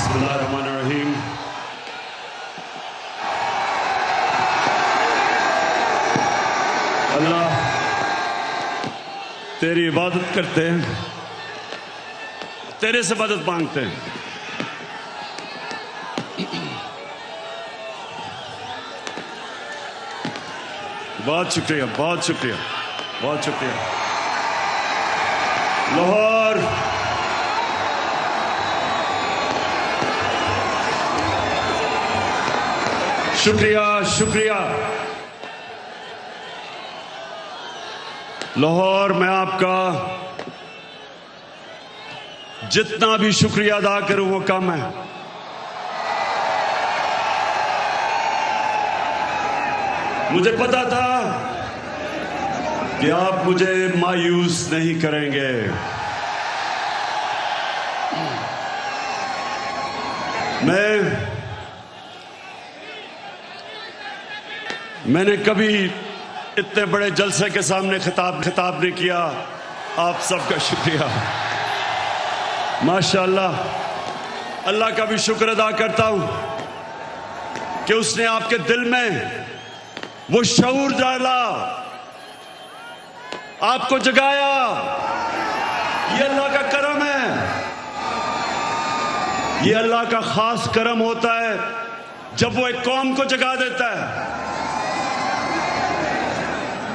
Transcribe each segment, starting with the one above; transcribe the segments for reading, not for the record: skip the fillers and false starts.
बिस्मिल्लाहिर्रहमानिर्रहीम। अल्लाह तेरी इबादत करते हैं, तेरे से मदद मांगते हैं। बहुत शुक्रिया, बहुत शुक्रिया, बहुत शुक्रिया। लाहौर शुक्रिया, शुक्रिया। लाहौर मैं आपका जितना भी शुक्रिया अदा करूं वो कम है। मुझे पता था कि आप मुझे मायूस नहीं करेंगे। मैंने कभी इतने बड़े जलसे के सामने खिताब नहीं किया। आप सबका शुक्रिया। माशाअल्लाह, अल्लाह का भी शुक्र अदा करता हूं कि उसने आपके दिल में वो शऊर डाला, आपको जगाया। ये अल्लाह का करम है, ये अल्लाह का खास करम होता है जब वो एक कौम को जगा देता है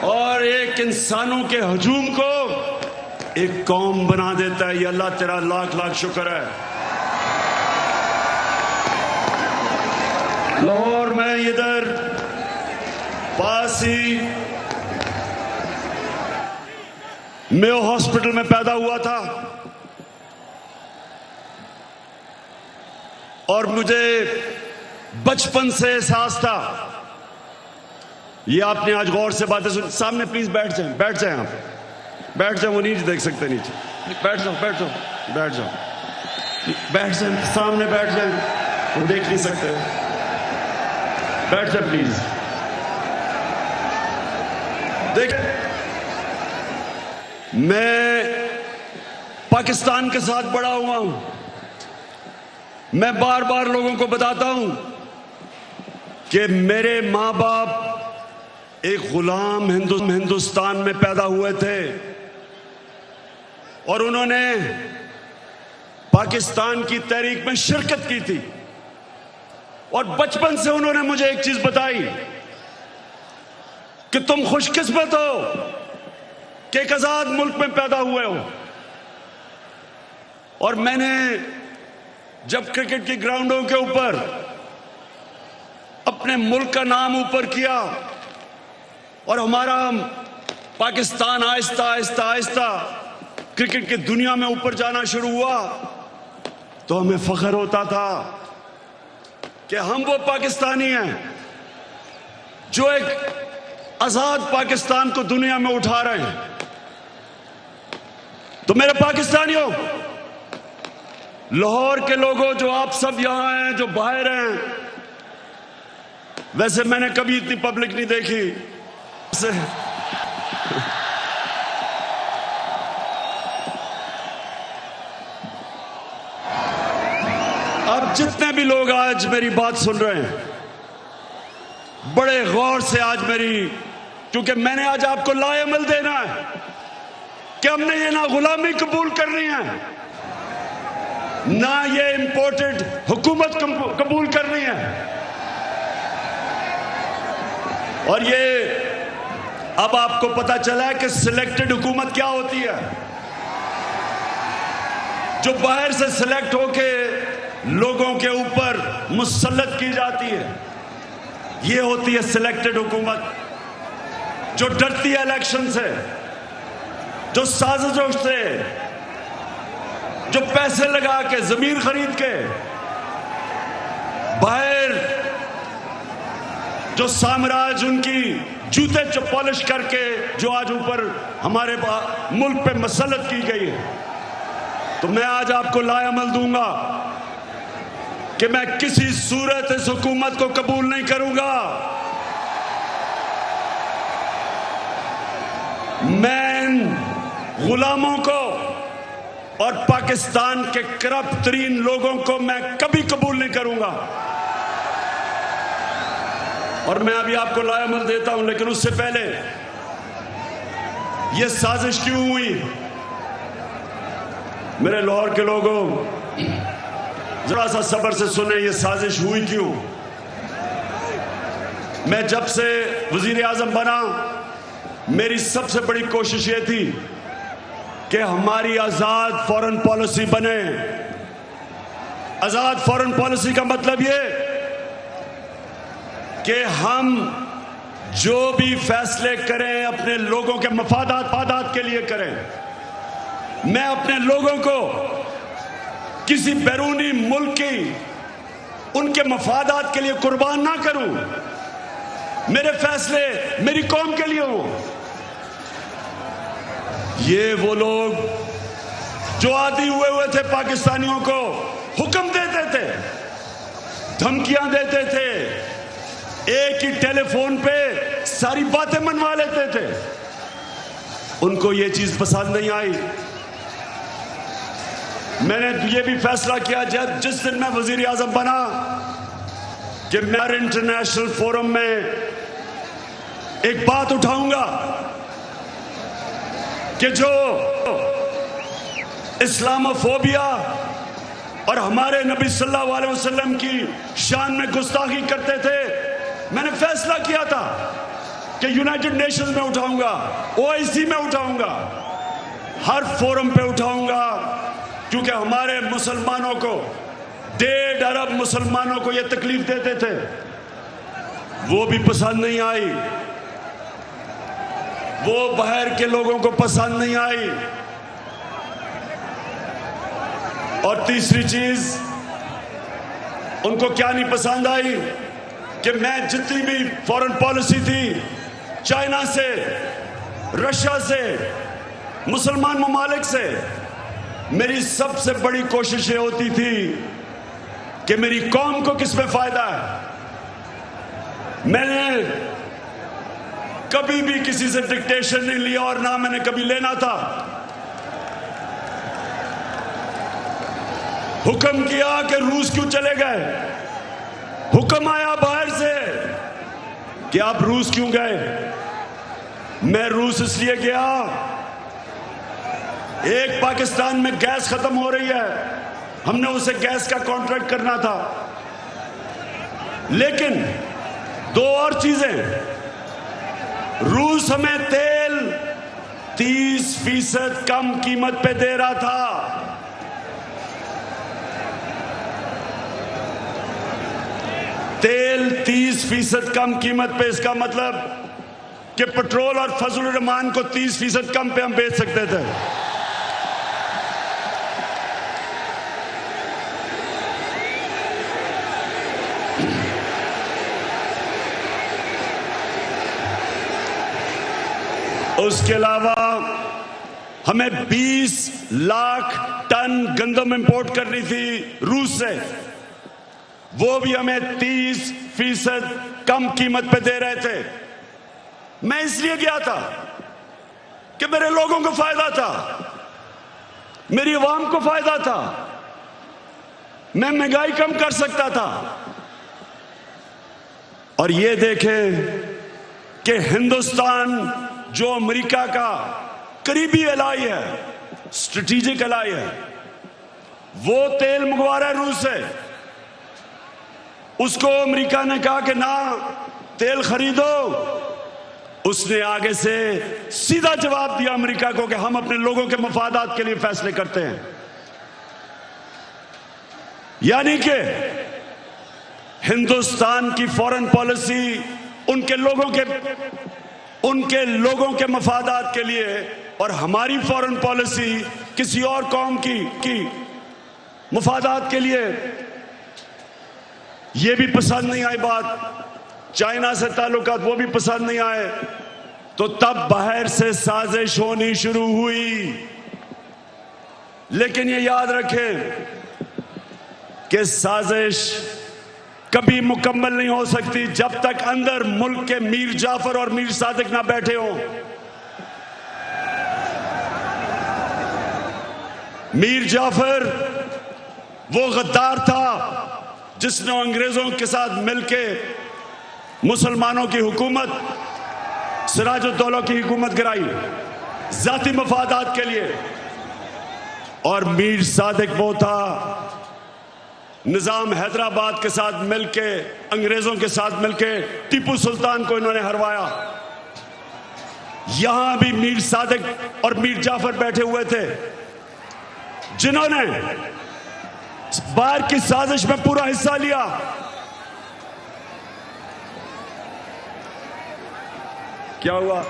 और एक इंसानों के हजूम को एक कौम बना देता है। ये अल्लाह तेरा लाख लाख शुक्र है। लाहौर में इधर पास ही मेयो हॉस्पिटल में पैदा हुआ था और मुझे बचपन से एहसास था। ये आपने आज गौर से बातें सुन। सामने प्लीज बैठ जाएं, बैठ जाएं, आप बैठ जाओ। वो नीचे देख सकते, नीचे बैठ जाओ, बैठ जाओ, बैठ जाओ, बैठ जाए, सामने बैठ जाए, वो देख नहीं सकते। बैठ जाए प्लीज। देख, मैं पाकिस्तान के साथ बड़ा हुआ हूं। मैं बार बार लोगों को बताता हूं कि मेरे मां बाप एक गुलाम हिंदुस्तान में पैदा हुए थे और उन्होंने पाकिस्तान की तहरीक में शिरकत की थी। और बचपन से उन्होंने मुझे एक चीज बताई कि तुम खुशकिस्मत हो कि एक आजाद मुल्क में पैदा हुए हो। और मैंने जब क्रिकेट की ग्राउंडों के ऊपर अपने मुल्क का नाम ऊपर किया और हमारा पाकिस्तान आहिस्ता आहिस्ता आहिस्ता क्रिकेट की दुनिया में ऊपर जाना शुरू हुआ, तो हमें फख्र होता था कि हम वो पाकिस्तानी हैं जो एक आजाद पाकिस्तान को दुनिया में उठा रहे हैं। तो मेरे पाकिस्तानियों, लाहौर के लोगों, जो आप सब यहां हैं, जो बाहर हैं, वैसे मैंने कभी इतनी पब्लिक नहीं देखी। अब जितने भी लोग आज मेरी बात सुन रहे हैं, बड़े गौर से आज मेरी, क्योंकि मैंने आज आपको लाएमल देना है कि हमने ये ना गुलामी कबूल करनी है, ना ये इंपोर्टेड हुकूमत कबूल करनी है। और ये अब आपको पता चला है कि सिलेक्टेड हुकूमत क्या होती है, जो बाहर से सिलेक्ट होके लोगों के ऊपर मुसल्लत की जाती है। ये होती है सिलेक्टेड हुकूमत, जो डरती है इलेक्शन से, जो साजिशों से, जो पैसे लगा के, जमीन खरीद के, बाहर जो साम्राज्य उनकी जूते पॉलिश करके जो आज ऊपर हमारे मुल्क पे मसल्लत की गई है। तो मैं आज आपको लाएमल दूंगा कि मैं किसी सूरत इस हुकूमत को कबूल नहीं करूंगा। मैं इन गुलामों को और पाकिस्तान के करप्ट तरीन लोगों को मैं कभी कबूल नहीं करूंगा। और मैं अभी आपको लायामत देता हूं, लेकिन उससे पहले यह साजिश क्यों हुई? मेरे लाहौर के लोगों, जरा सा सब्र से सुने, यह साजिश हुई क्यों। मैं जब से वजीर आजम बना, मेरी सबसे बड़ी कोशिश ये थी कि हमारी आजाद फॉरेन पॉलिसी बने। आजाद फॉरेन पॉलिसी का मतलब ये कि हम जो भी फैसले करें अपने लोगों के मफादात के लिए करें। मैं अपने लोगों को किसी बैरूनी मुल्क की उनके मफादात के लिए कुर्बान ना करूं। मेरे फैसले मेरी कौम के लिए हों। ये वो लोग जो आदी हुए थे पाकिस्तानियों को हुक्म देते थे, धमकियां देते थे, एक ही टेलीफोन पे सारी बातें मनवा लेते थे, उनको ये चीज पसंद नहीं आई। मैंने ये भी फैसला किया जब जिस दिन मैं वजीर आजम बना कि मैं इंटरनेशनल फोरम में एक बात उठाऊंगा कि जो इस्लामोफोबिया और हमारे नबी सल्लल्लाहु अलैहि वसल्लम की शान में गुस्ताखी करते थे, मैंने फैसला किया था कि यूनाइटेड नेशंस में उठाऊंगा, ओआईसी में उठाऊंगा, हर फोरम पे उठाऊंगा, क्योंकि हमारे मुसलमानों को 1.5 अरब मुसलमानों को यह तकलीफ देते थे, वो भी पसंद नहीं आई, वो बाहर के लोगों को पसंद नहीं आई। और तीसरी चीज उनको क्या नहीं पसंद आई कि मैं जितनी भी फॉरेन पॉलिसी थी, चाइना से, रशिया से, मुसलमान ममालिक से, मेरी सबसे बड़ी कोशिश ये होती थी कि मेरी कौम को किस में फायदा है। मैंने कभी भी किसी से डिक्टेशन नहीं लिया और ना मैंने कभी लेना था। हुक्म किया कि रूस क्यों चले गए, हुक्म आया बाहर से कि आप रूस क्यों गए। मैं रूस इसलिए गया, एक पाकिस्तान में गैस खत्म हो रही है, हमने उसे गैस का कॉन्ट्रैक्ट करना था, लेकिन 2 और चीजें, रूस हमें तेल 30% कम कीमत पे दे रहा था, तेल 30% कम कीमत पे। इसका मतलब कि पेट्रोल और फजल रहमान को 30% कम पे हम बेच सकते थे। उसके अलावा हमें 20 लाख टन गंदम इंपोर्ट करनी थी रूस से, वो भी हमें 30% कम कीमत पे दे रहे थे। मैं इसलिए गया था कि मेरे लोगों को फायदा था, मेरी आवाम को फायदा था, मैं महंगाई कम कर सकता था। और ये देखें कि हिंदुस्तान जो अमेरिका का करीबी एलाई है, स्ट्रेटेजिक एलाई है, वो तेल मंगवा रहा है रूस से। उसको अमेरिका ने कहा कि ना तेल खरीदो, उसने आगे से सीधा जवाब दिया अमेरिका को कि हम अपने लोगों के मफादात के लिए फैसले करते हैं। यानी कि हिंदुस्तान की फॉरेन पॉलिसी उनके लोगों के मफादात के लिए, और हमारी फॉरेन पॉलिसी किसी और कौम की मफादात के लिए। ये भी पसंद नहीं आई बात, चाइना से ताल्लुकात वो भी पसंद नहीं आए, तो तब बाहर से साजिश होनी शुरू हुई। लेकिन ये याद रखें कि साजिश कभी मुकम्मल नहीं हो सकती जब तक अंदर मुल्क के मीर जाफर और मीर सादिक ना बैठे हों। मीर जाफर वो गद्दार था जिसने अंग्रेजों के साथ मिलकर मुसलमानों की हुकूमत, सिराजुद्दौला की हुकूमत गिराई जाती मफादात के लिए। और मीर सादिक वो था निजाम हैदराबाद के साथ मिलके, अंग्रेजों के साथ मिलके टीपू सुल्तान को इन्होंने हरवाया। यहां भी मीर सादिक और मीर जाफर बैठे हुए थे जिन्होंने बाहर की साजिश में पूरा हिस्सा लिया। क्या हुआ?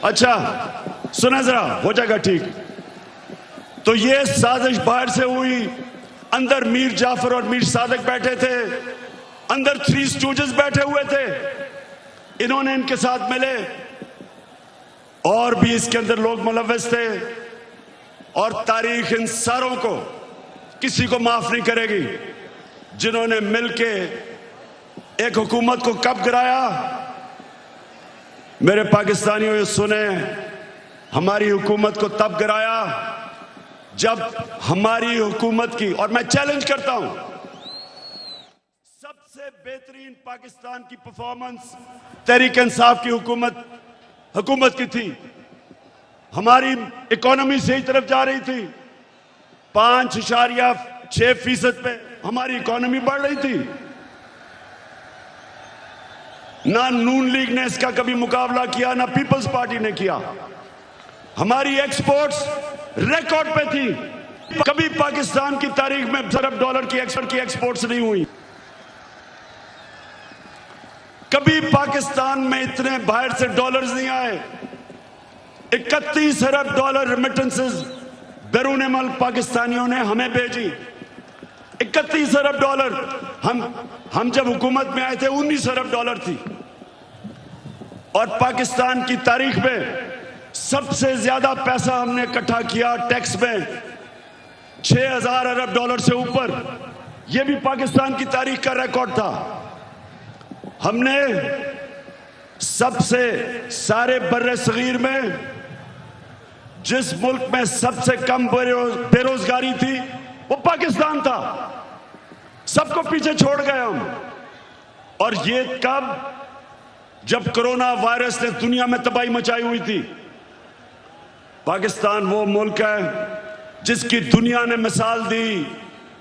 अच्छा सुना जरा, हो जाएगा ठीक। तो ये साजिश बाहर से हुई, अंदर मीर जाफर और मीर सादिक बैठे थे, अंदर थ्री स्टूजेस बैठे हुए थे, इन्होंने इनके साथ मिले। और भी इसके अंदर लोग मुलव्वस थे। और तारीख इन सारों को किसी को माफ नहीं करेगी जिन्होंने मिलके एक हुकूमत को कब गिराया। मेरे पाकिस्तानियों ये सुने, हमारी हुकूमत को तब गिराया जब हमारी हुकूमत की, और मैं चैलेंज करता हूं, सबसे बेहतरीन पाकिस्तान की परफॉर्मेंस तहरीक इंसाफ की हुकूमत की थी। हमारी इकोनॉमी सही तरफ जा रही थी, 5.6% पे हमारी इकोनॉमी बढ़ रही थी। ना नून लीग ने इसका कभी मुकाबला किया, ना पीपल्स पार्टी ने किया। हमारी एक्सपोर्ट्स रिकॉर्ड पे थी। कभी पाकिस्तान की तारीख में $1 अरब की एक्सपोर्ट्स नहीं हुई। कभी पाकिस्तान में इतने बाहर से डॉलर्स नहीं आए। $31 अरब रेमिटेंसेस बैरून मुल्क पाकिस्तानियों ने हमें भेजी। $31 अरब। हम जब हुकूमत में आए थे $19 अरब थी। और पाकिस्तान की तारीख में सबसे ज्यादा पैसा हमने इकट्ठा किया टैक्स में, $6000 अरब से ऊपर। यह भी पाकिस्तान की तारीख का रिकॉर्ड था। हमने सबसे सारे बर्रे सगीर में जिस मुल्क में सबसे कम बेरोजगारी थी वो पाकिस्तान था। सबको पीछे छोड़ गए हम। और ये कब? जब कोरोना वायरस ने दुनिया में तबाही मचाई हुई थी। पाकिस्तान वो मुल्क है जिसकी दुनिया ने मिसाल दी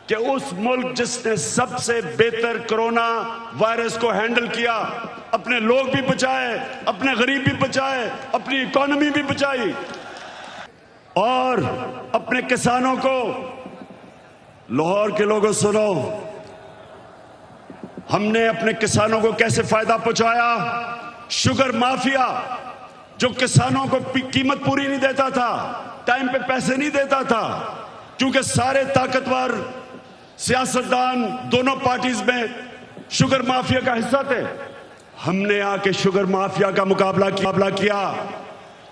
कि उस मुल्क जिसने सबसे बेहतर कोरोना वायरस को हैंडल किया, अपने लोग भी बचाए, अपने गरीब भी बचाए, अपनी इकोनॉमी भी बचाई और अपने किसानों को। लाहौर के लोगों सुनो, हमने अपने किसानों को कैसे फायदा पहुंचाया। शुगर माफिया जो किसानों को कीमत पूरी नहीं देता था, टाइम पे पैसे नहीं देता था, क्योंकि सारे ताकतवर सियासतदान दोनों पार्टीज में शुगर माफिया का हिस्सा थे। हमने आके शुगर माफिया का मुकाबला किया,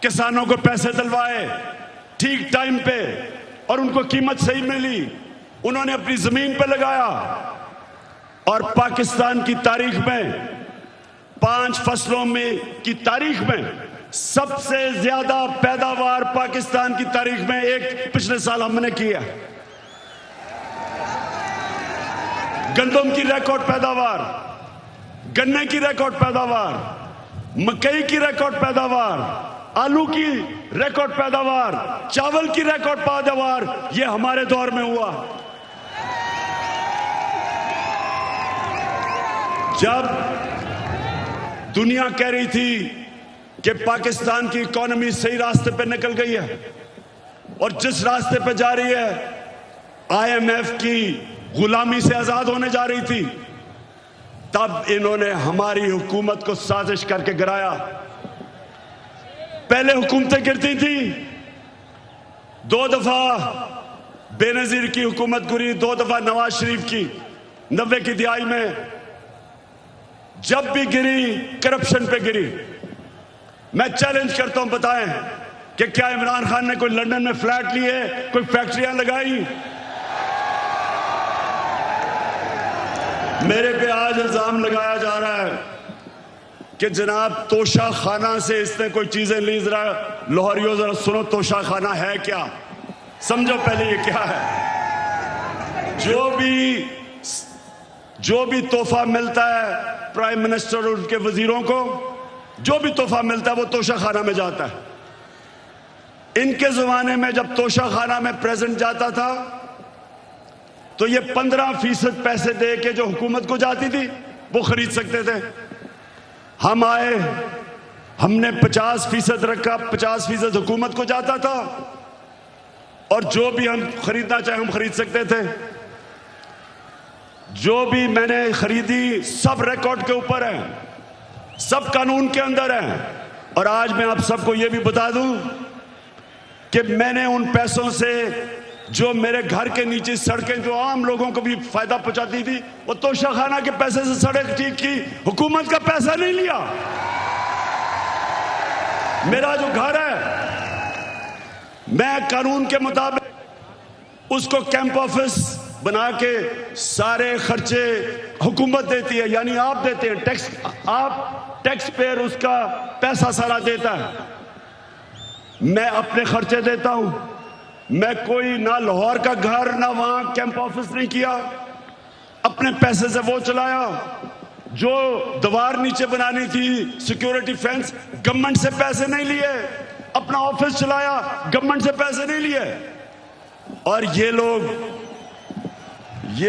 किसानों को पैसे दिलवाए ठीक टाइम पे और उनको कीमत सही मिली। उन्होंने अपनी जमीन पे लगाया। और पाकिस्तान की तारीख में 5 फसलों में की तारीख में सबसे ज्यादा पैदावार पाकिस्तान की तारीख में एक पिछले साल हमने किया। गंदम की रिकॉर्ड पैदावार, गन्ने की रिकॉर्ड पैदावार, मकई की रिकॉर्ड पैदावार, आलू की रिकॉर्ड पैदावार, चावल की रिकॉर्ड पैदावार, ये हमारे दौर में हुआ। जब दुनिया कह रही थी कि पाकिस्तान की इकोनॉमी सही रास्ते पे निकल गई है और जिस रास्ते पे जा रही है IMF की गुलामी से आजाद होने जा रही थी, तब इन्होंने हमारी हुकूमत को साजिश करके गिराया। पहले हुकूमतें गिरती थी, 2 दफा बेनजीर की हुकूमत गिरी, 2 दफा नवाज शरीफ की 90 की दिहाई में। जब भी गिरी करप्शन पे गिरी। मैं चैलेंज करता हूं, बताएं कि क्या इमरान खान ने कोई लंदन में फ्लैट लिए, कोई फैक्ट्रियां लगाई? मेरे पे आज इल्जाम लगाया जा रहा है कि जनाब तोशा खाना से इसने कोई चीजें ली। जरा लाहौरियों जरा सुनो, तोशा खाना है क्या, समझो पहले ये क्या है। जो भी तोहफा मिलता है प्राइम मिनिस्टर और उनके वजीरों को, जो भी तोहफा मिलता है वो तोशा खाना में जाता है। इनके जमाने में जब तोशा खाना में प्रेजेंट जाता था तो ये 15% पैसे दे के जो हुकूमत को जाती थी वो खरीद सकते थे। हम आए, हमने 50% रखा, 50% हुकूमत को जाता था और जो भी हम खरीदना चाहे हम खरीद सकते थे। जो भी मैंने खरीदी सब रिकॉर्ड के ऊपर है, सब कानून के अंदर है। और आज मैं आप सबको यह भी बता दूं कि मैंने उन पैसों से जो मेरे घर के नीचे सड़कें जो आम लोगों को भी फायदा पहुंचाती थी, वो तोशा खाना के पैसे से सड़क ठीक की, हुकूमत का पैसा नहीं लिया। मेरा जो घर है मैं कानून के मुताबिक उसको कैंप ऑफिस बना के सारे खर्चे हुकूमत देती है, यानी आप देते हैं टैक्स, आप टैक्स पेयर उसका पैसा सारा देता है। मैं अपने खर्चे देता हूं। मैं कोई ना लाहौर का घर ना वहां कैंप ऑफिस नहीं किया, अपने पैसे से वो चलाया। जो दीवार नीचे बनानी थी सिक्योरिटी फेंस, गवर्नमेंट से पैसे नहीं लिए, अपना ऑफिस चलाया, गवर्नमेंट से पैसे नहीं लिए। और ये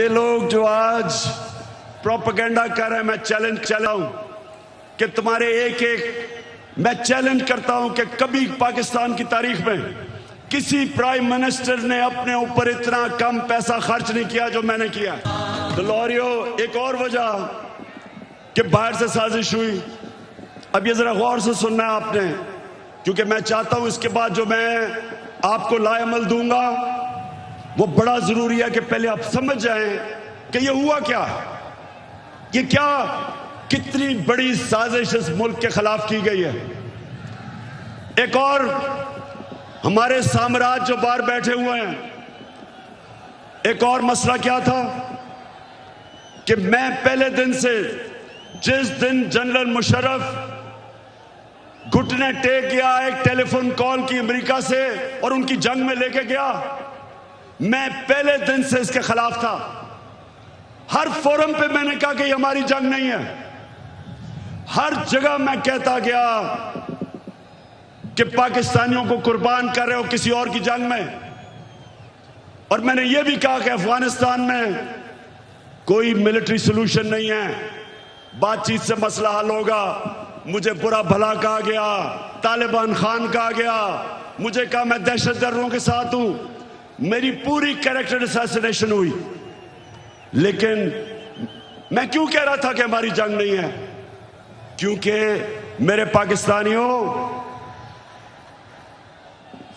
लोग जो आज प्रोपेगेंडा कर रहे हैं, मैं चैलेंज चला हूं कि तुम्हारे मैं चैलेंज करता हूं कि कभी पाकिस्तान की तारीख में किसी प्राइम मिनिस्टर ने अपने ऊपर इतना कम पैसा खर्च नहीं किया जो मैंने किया। तो लाहौरियों, एक और वजह कि बाहर से साजिश हुई, अब ये जरा गौर से सुनना है आपने, क्योंकि मैं चाहता हूं इसके बाद जो मैं आपको लाएमल दूंगा वो बड़ा जरूरी है कि पहले आप समझ जाएं कि ये हुआ क्या, ये क्या, कितनी बड़ी साजिश इस मुल्क के खिलाफ की गई है। एक और हमारे साम्राज्य जो बाहर बैठे हुए हैं, एक और मसला क्या था कि मैं पहले दिन से, जिस दिन जनरल मुशर्रफ घुटने टेक गया, एक टेलीफोन कॉल की अमेरिका से और उनकी जंग में लेके गया, मैं पहले दिन से इसके खिलाफ था। हर फोरम पे मैंने कहा कि ये हमारी जंग नहीं है। हर जगह मैं कहता गया कि पाकिस्तानियों को कुर्बान कर रहे हो किसी और की जंग में। और मैंने ये भी कहा कि अफगानिस्तान में कोई मिलिट्री सोल्यूशन नहीं है, बातचीत से मसला हल होगा। मुझे बुरा भला कहा गया, तालिबान खान कहा गया, मुझे कहा मैं दहशतगर्दों के साथ हूं, मेरी पूरी कैरेक्टर असैसिनेशन हुई। लेकिन मैं क्यों कह रहा था कि हमारी जंग नहीं है? क्योंकि मेरे पाकिस्तानियों,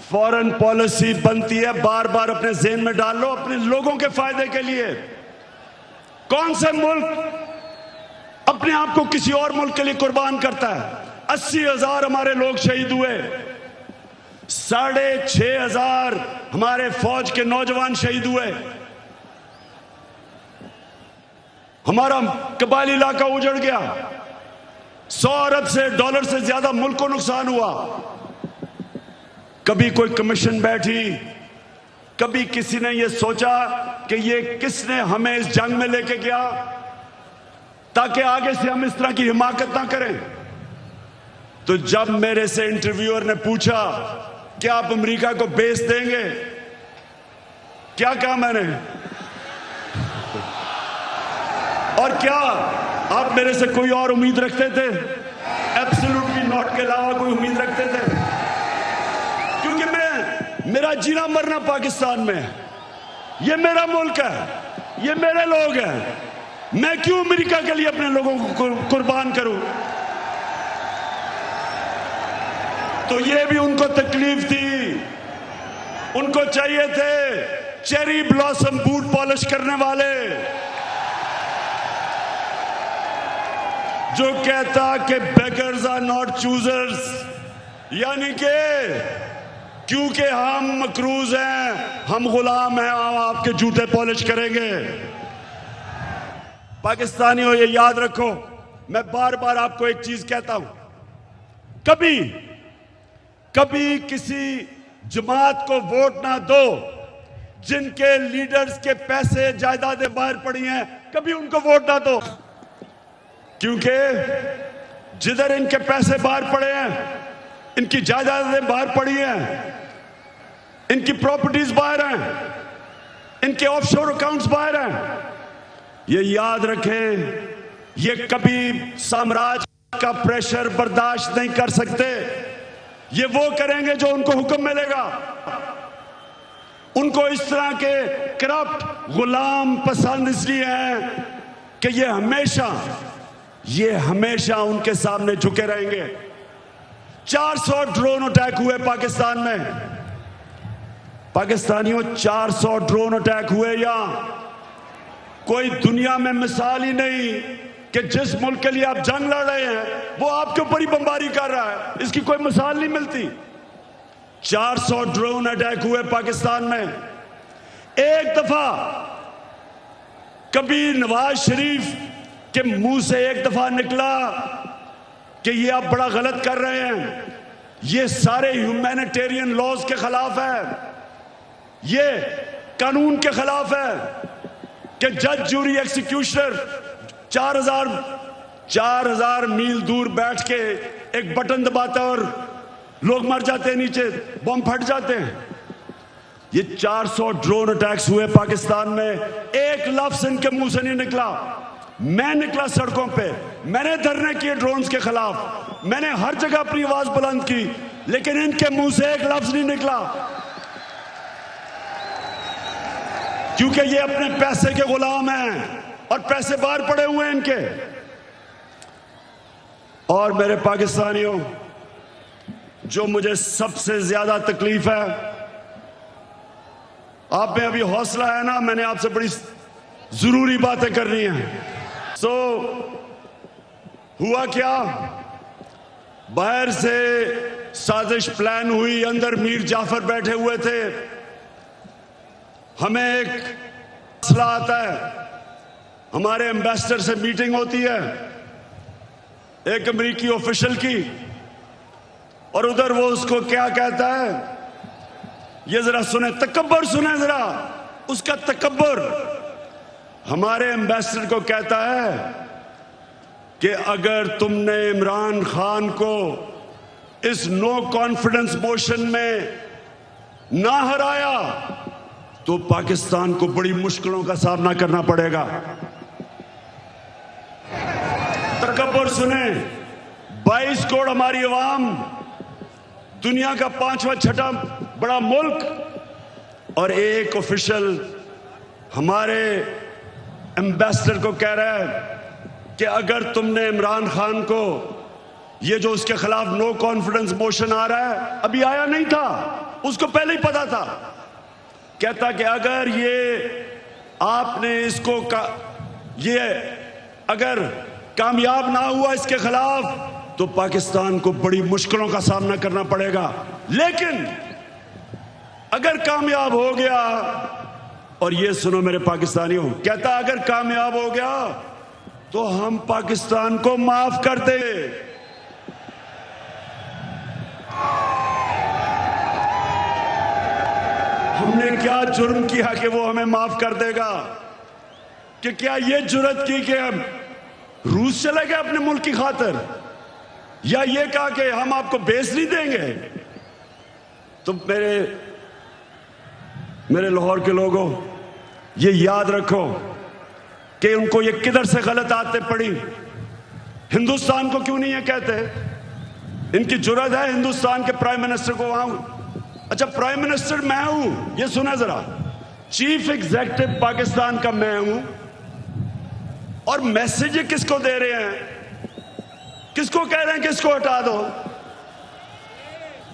फॉरेन पॉलिसी बनती है, बार बार अपने ज़हन में डाल लो, अपने लोगों के फायदे के लिए। कौन सा मुल्क अपने आप को किसी और मुल्क के लिए कुर्बान करता है? 80,000 हमारे लोग शहीद हुए, 6,500 हमारे फौज के नौजवान शहीद हुए, हमारा कबायली इलाका उजड़ गया, 100 अरब से डॉलर से ज्यादा मुल्क को नुकसान हुआ। कभी कोई कमीशन बैठी, कभी किसी ने यह सोचा कि ये किसने हमें इस जंग में लेके गया ताकि आगे से हम इस तरह की हिमाकत ना करें। तो जब मेरे से इंटरव्यूअर ने पूछा कि आप अमेरिका को बेच देंगे, क्या कहा मैंने? और क्या आप मेरे से कोई और उम्मीद रखते थे? एब्सोल्युटली नॉट के अलावा कोई उम्मीद रखते थे? क्योंकि मेरा जीना मरना पाकिस्तान में है, ये मेरा मुल्क है, ये मेरे लोग हैं। मैं क्यों अमेरिका के लिए अपने लोगों को कुर्बान करूं? तो ये भी उनको तकलीफ थी, उनको चाहिए थे चेरी ब्लॉसम बूट पॉलिश करने वाले, जो कहता कि बेगर्स आर नॉट चूजर्स, यानी कि क्योंकि हम मकरूज हैं, हम गुलाम हैं, हम आपके जूते पॉलिश करेंगे। पाकिस्तानियों, ये याद रखो, मैं बार बार आपको एक चीज कहता हूं, कभी कभी किसी जमात को वोट ना दो जिनके लीडर्स के पैसे जायदादें बाहर पड़ी हैं, कभी उनको वोट ना दो, क्योंकि जिधर इनके पैसे बाहर पड़े हैं, इनकी जायदादें बाहर पड़ी हैं, इनकी प्रॉपर्टीज बाहर हैं, इनके ऑफशोर अकाउंट्स बाहर हैं, ये याद रखें, ये कभी साम्राज्य का प्रेशर बर्दाश्त नहीं कर सकते। ये वो करेंगे जो उनको हुक्म मिलेगा। उनको इस तरह के करप्ट गुलाम पसंद इसलिए हैं कि ये हमेशा उनके सामने झुके रहेंगे। 400 ड्रोन अटैक हुए पाकिस्तान में, पाकिस्तानियों 400 ड्रोन अटैक हुए। यहां कोई दुनिया में मिसाल ही नहीं कि जिस मुल्क के लिए आप जंग लड़ रहे हैं वो आपके ऊपर ही बमबारी कर रहा है, इसकी कोई मिसाल नहीं मिलती। 400 ड्रोन अटैक हुए पाकिस्तान में। एक दफा कभी नवाज शरीफ के मुंह से एक दफा निकला कि ये आप बड़ा गलत कर रहे हैं, ये सारे ह्यूमैनिटेरियन लॉज के खिलाफ है, ये कानून के खिलाफ है कि जज जूरी एग्जीक्यूशनर 4000 मील दूर बैठ के एक बटन दबाता और लोग मर जाते हैं, नीचे बम फट जाते हैं। ये 400 ड्रोन अटैक्स हुए पाकिस्तान में, एक लफ्ज इनके मुंह से नहीं निकला। मैं निकला सड़कों पे, मैंने धरने किए ड्रोन्स के खिलाफ, मैंने हर जगह अपनी आवाज बुलंद की, लेकिन इनके मुंह से एक लफ्ज नहीं निकला, क्योंकि ये अपने पैसे के गुलाम हैं और पैसे बाहर पड़े हुए हैं इनके। और मेरे पाकिस्तानियों, जो मुझे सबसे ज्यादा तकलीफ है, आप में अभी हौसला है ना, मैंने आपसे बड़ी जरूरी बातें करनी है। हुआ क्या, बाहर से साजिश प्लान हुई, अंदर मीर जाफर बैठे हुए थे। हमें एक मसला आता है, हमारे एम्बेसडर से मीटिंग होती है एक अमेरिकी ऑफिशियल की, और उधर वो उसको क्या कहता है, ये जरा सुने, तकब्बर सुने जरा, उसका तकब्बर हमारे एम्बेसडर को कहता है कि अगर तुमने इमरान खान को इस नो कॉन्फिडेंस मोशन में ना हराया तो पाकिस्तान को बड़ी मुश्किलों का सामना करना पड़ेगा। तकब्बुर सुने, 22 करोड़ हमारी आवाम, दुनिया का 5वां छठा बड़ा मुल्क, और एक ऑफिशियल हमारे एम्बेसडर को कह रहा है कि अगर तुमने इमरान खान को, ये जो उसके खिलाफ नो कॉन्फिडेंस मोशन आ रहा है, अभी आया नहीं था, उसको पहले ही पता था, कहता कि अगर ये आपने इसको ये अगर कामयाब ना हुआ इसके खिलाफ तो पाकिस्तान को बड़ी मुश्किलों का सामना करना पड़ेगा। लेकिन अगर कामयाब हो गया, और ये सुनो मेरे पाकिस्तानियों, कहता अगर कामयाब हो गया तो हम पाकिस्तान को माफ कर दे। हमने क्या जुर्म किया कि वो हमें माफ कर देगा? कि क्या ये जुर्रत की कि हम रूस चले गए अपने मुल्क की खातिर, या ये कहा कि हम आपको बेस नहीं देंगे? तो मेरे लाहौर के लोगों, ये याद रखो कि उनको ये किधर से गलत आदतें पड़ी। हिंदुस्तान को क्यों नहीं ये कहते? इनकी जुर्रत है हिंदुस्तान के प्राइम मिनिस्टर को वहां, अच्छा प्राइम मिनिस्टर मैं हूं, ये सुना जरा, चीफ एग्जीक्यूटिव पाकिस्तान का मैं हूं, और मैसेज किसको दे रहे हैं? किसको कह रहे हैं किसको हटा दो?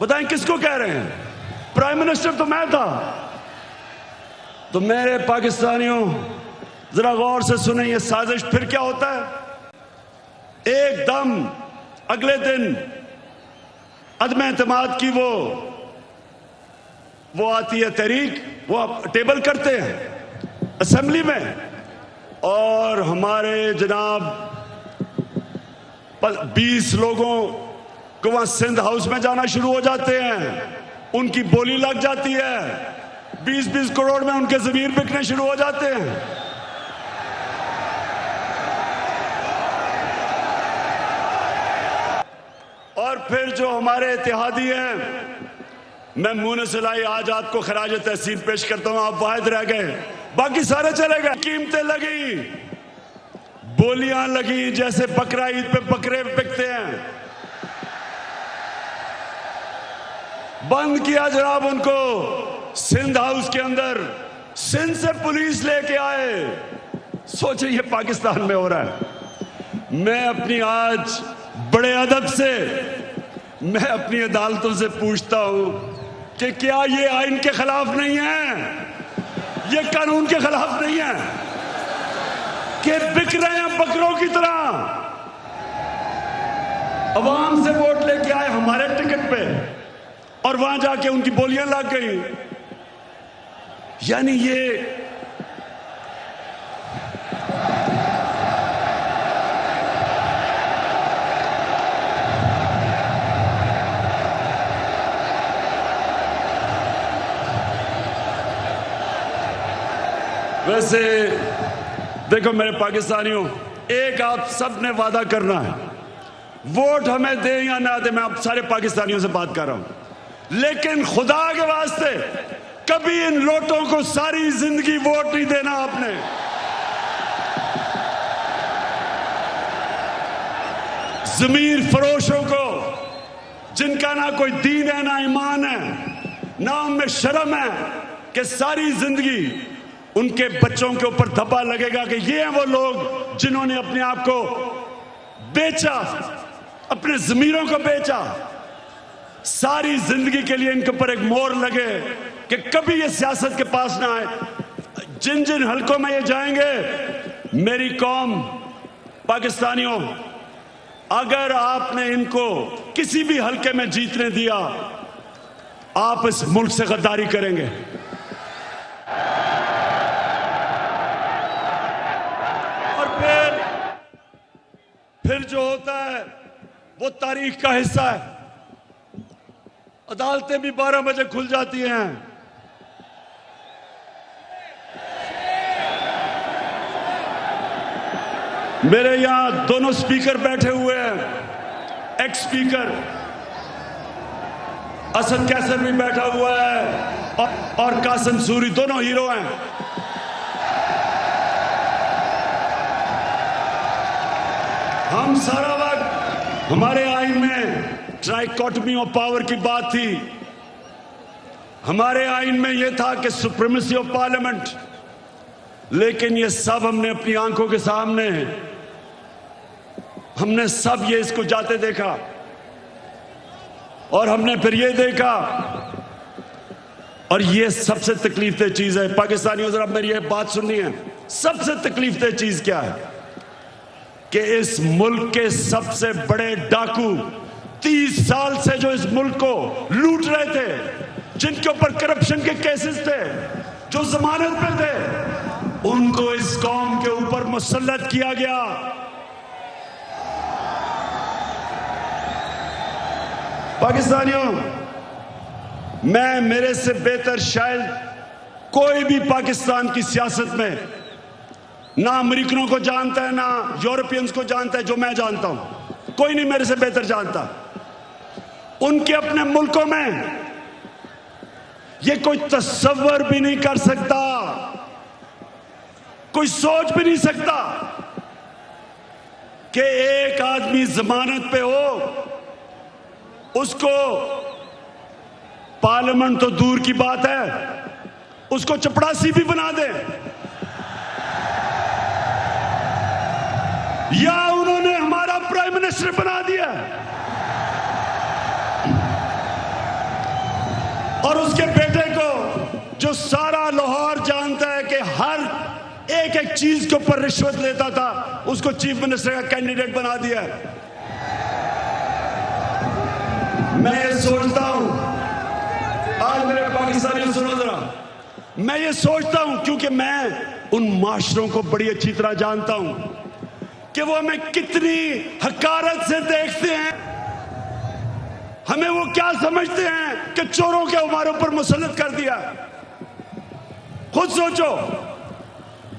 बताएं किसको कह रहे हैं? प्राइम मिनिस्टर तो मैं था। तो मेरे पाकिस्तानियों जरा गौर से सुने, ये साजिश फिर क्या होता है? एकदम अगले दिन अदम एतमाद की वो आती है तहरीक, वो टेबल करते हैं असेंबली में, और हमारे जनाब 20 लोगों को वहां सिंध हाउस में जाना शुरू हो जाते हैं, उनकी बोली लग जाती है, 20-20 करोड़ में उनके जमीर बिकने शुरू हो जाते हैं। और फिर जो हमारे इत्तेहादी हैं, मैं मुनसिलाई आजाद को खराज तहसीन पेश करता हूं। आप वाहिद रह गए, बाकी सारे चले गए। कीमतें लगी, बोलियां लगी, जैसे बकरा ईद पे बकरे बिकते हैं। बंद किया जनाब उनको सिंध हाउस के अंदर, सिंध से पुलिस लेके आए। सोचिए ये पाकिस्तान में हो रहा है। मैं अपनी आज बड़े अदब से मैं अपनी अदालतों से पूछता हूं कि क्या ये आइन के खिलाफ नहीं है, ये कानून के खिलाफ नहीं है कि बिक रहे हैं बकरों की तरह। अवाम से वोट लेके आए हमारे टिकट पे और वहां जाके उनकी बोलियां लग गई। यानी ये वैसे देखो मेरे पाकिस्तानियों, एक आप सब ने वादा करना है, वोट हमें दे या ना दे, मैं आप सारे पाकिस्तानियों से बात कर रहा हूं, लेकिन खुदा के वास्ते कभी इन लोटों को सारी जिंदगी वोट नहीं देना आपने। जमीर फरोशों को, जिनका ना कोई दीन है ना ईमान है ना उनमें शर्म है, कि सारी जिंदगी उनके बच्चों के ऊपर धब्बा लगेगा कि ये हैं वो लोग जिन्होंने अपने आप को बेचा, अपने जमीरों को बेचा। सारी जिंदगी के लिए इनके ऊपर एक मोहर लगे कि कभी ये सियासत के पास ना आए। जिन जिन हलकों में ये जाएंगे, मेरी कौम पाकिस्तानियों, अगर आपने इनको किसी भी हलके में जीतने दिया, आप इस मुल्क से गद्दारी करेंगे। फिर जो होता है वो तारीख का हिस्सा है। अदालतें भी 12 बजे खुल जाती हैं। मेरे यहां दोनों स्पीकर बैठे हुए हैं, एक्स स्पीकर असद कैसर भी बैठा हुआ है और कासिम सूरी, दोनों हीरो हैं। हम सारा वक्त, हमारे आइन में ट्राइकोटमी ऑफ पावर की बात थी, हमारे आइन में यह था कि सुप्रीमेसी ऑफ पार्लियामेंट, लेकिन ये सब हमने अपनी आंखों के सामने, हमने सब ये इसको जाते देखा और हमने फिर ये देखा। और ये सबसे तकलीफ दह चीज है पाकिस्तानियों, जरा मेरी ये बात सुननी है। सबसे तकलीफ दह चीज क्या है कि इस मुल्क के सबसे बड़े डाकू 30 साल से जो इस मुल्क को लूट रहे थे, जिनके ऊपर करप्शन के केसेस थे, जो जमानत पे थे, उनको इस कौम के ऊपर मुसल्लत किया गया। पाकिस्तानियों, मैं, मेरे से बेहतर शायद कोई भी पाकिस्तान की सियासत में ना अमेरिकनों को जानता है ना यूरोपियंस को जानता है जो मैं जानता हूं। कोई नहीं मेरे से बेहतर जानता। उनके अपने मुल्कों में ये कोई तस्वर भी नहीं कर सकता, कोई सोच भी नहीं सकता कि एक आदमी जमानत पे हो, उसको पार्लियामेंट तो दूर की बात है, उसको चपड़ासी भी बना दे, या उन्होंने हमारा प्राइम मिनिस्टर बना दिया और उसके बेटे को, जो सारा लाहौर जानता है कि हर एक एक चीज के ऊपर रिश्वत लेता था, उसको चीफ मिनिस्टर का कैंडिडेट बना दिया। मैं ये सोचता हूं, आज मेरे पाकिस्तानी सुनो जरा, मैं ये सोचता हूं, क्योंकि मैं उन माशरों को बड़ी अच्छी तरह जानता हूं कि वो हमें कितनी हकारत से देखते हैं, हमें वो क्या समझते हैं कि चोरों के हमारे ऊपर मुसल्लत कर दिया। खुद सोचो,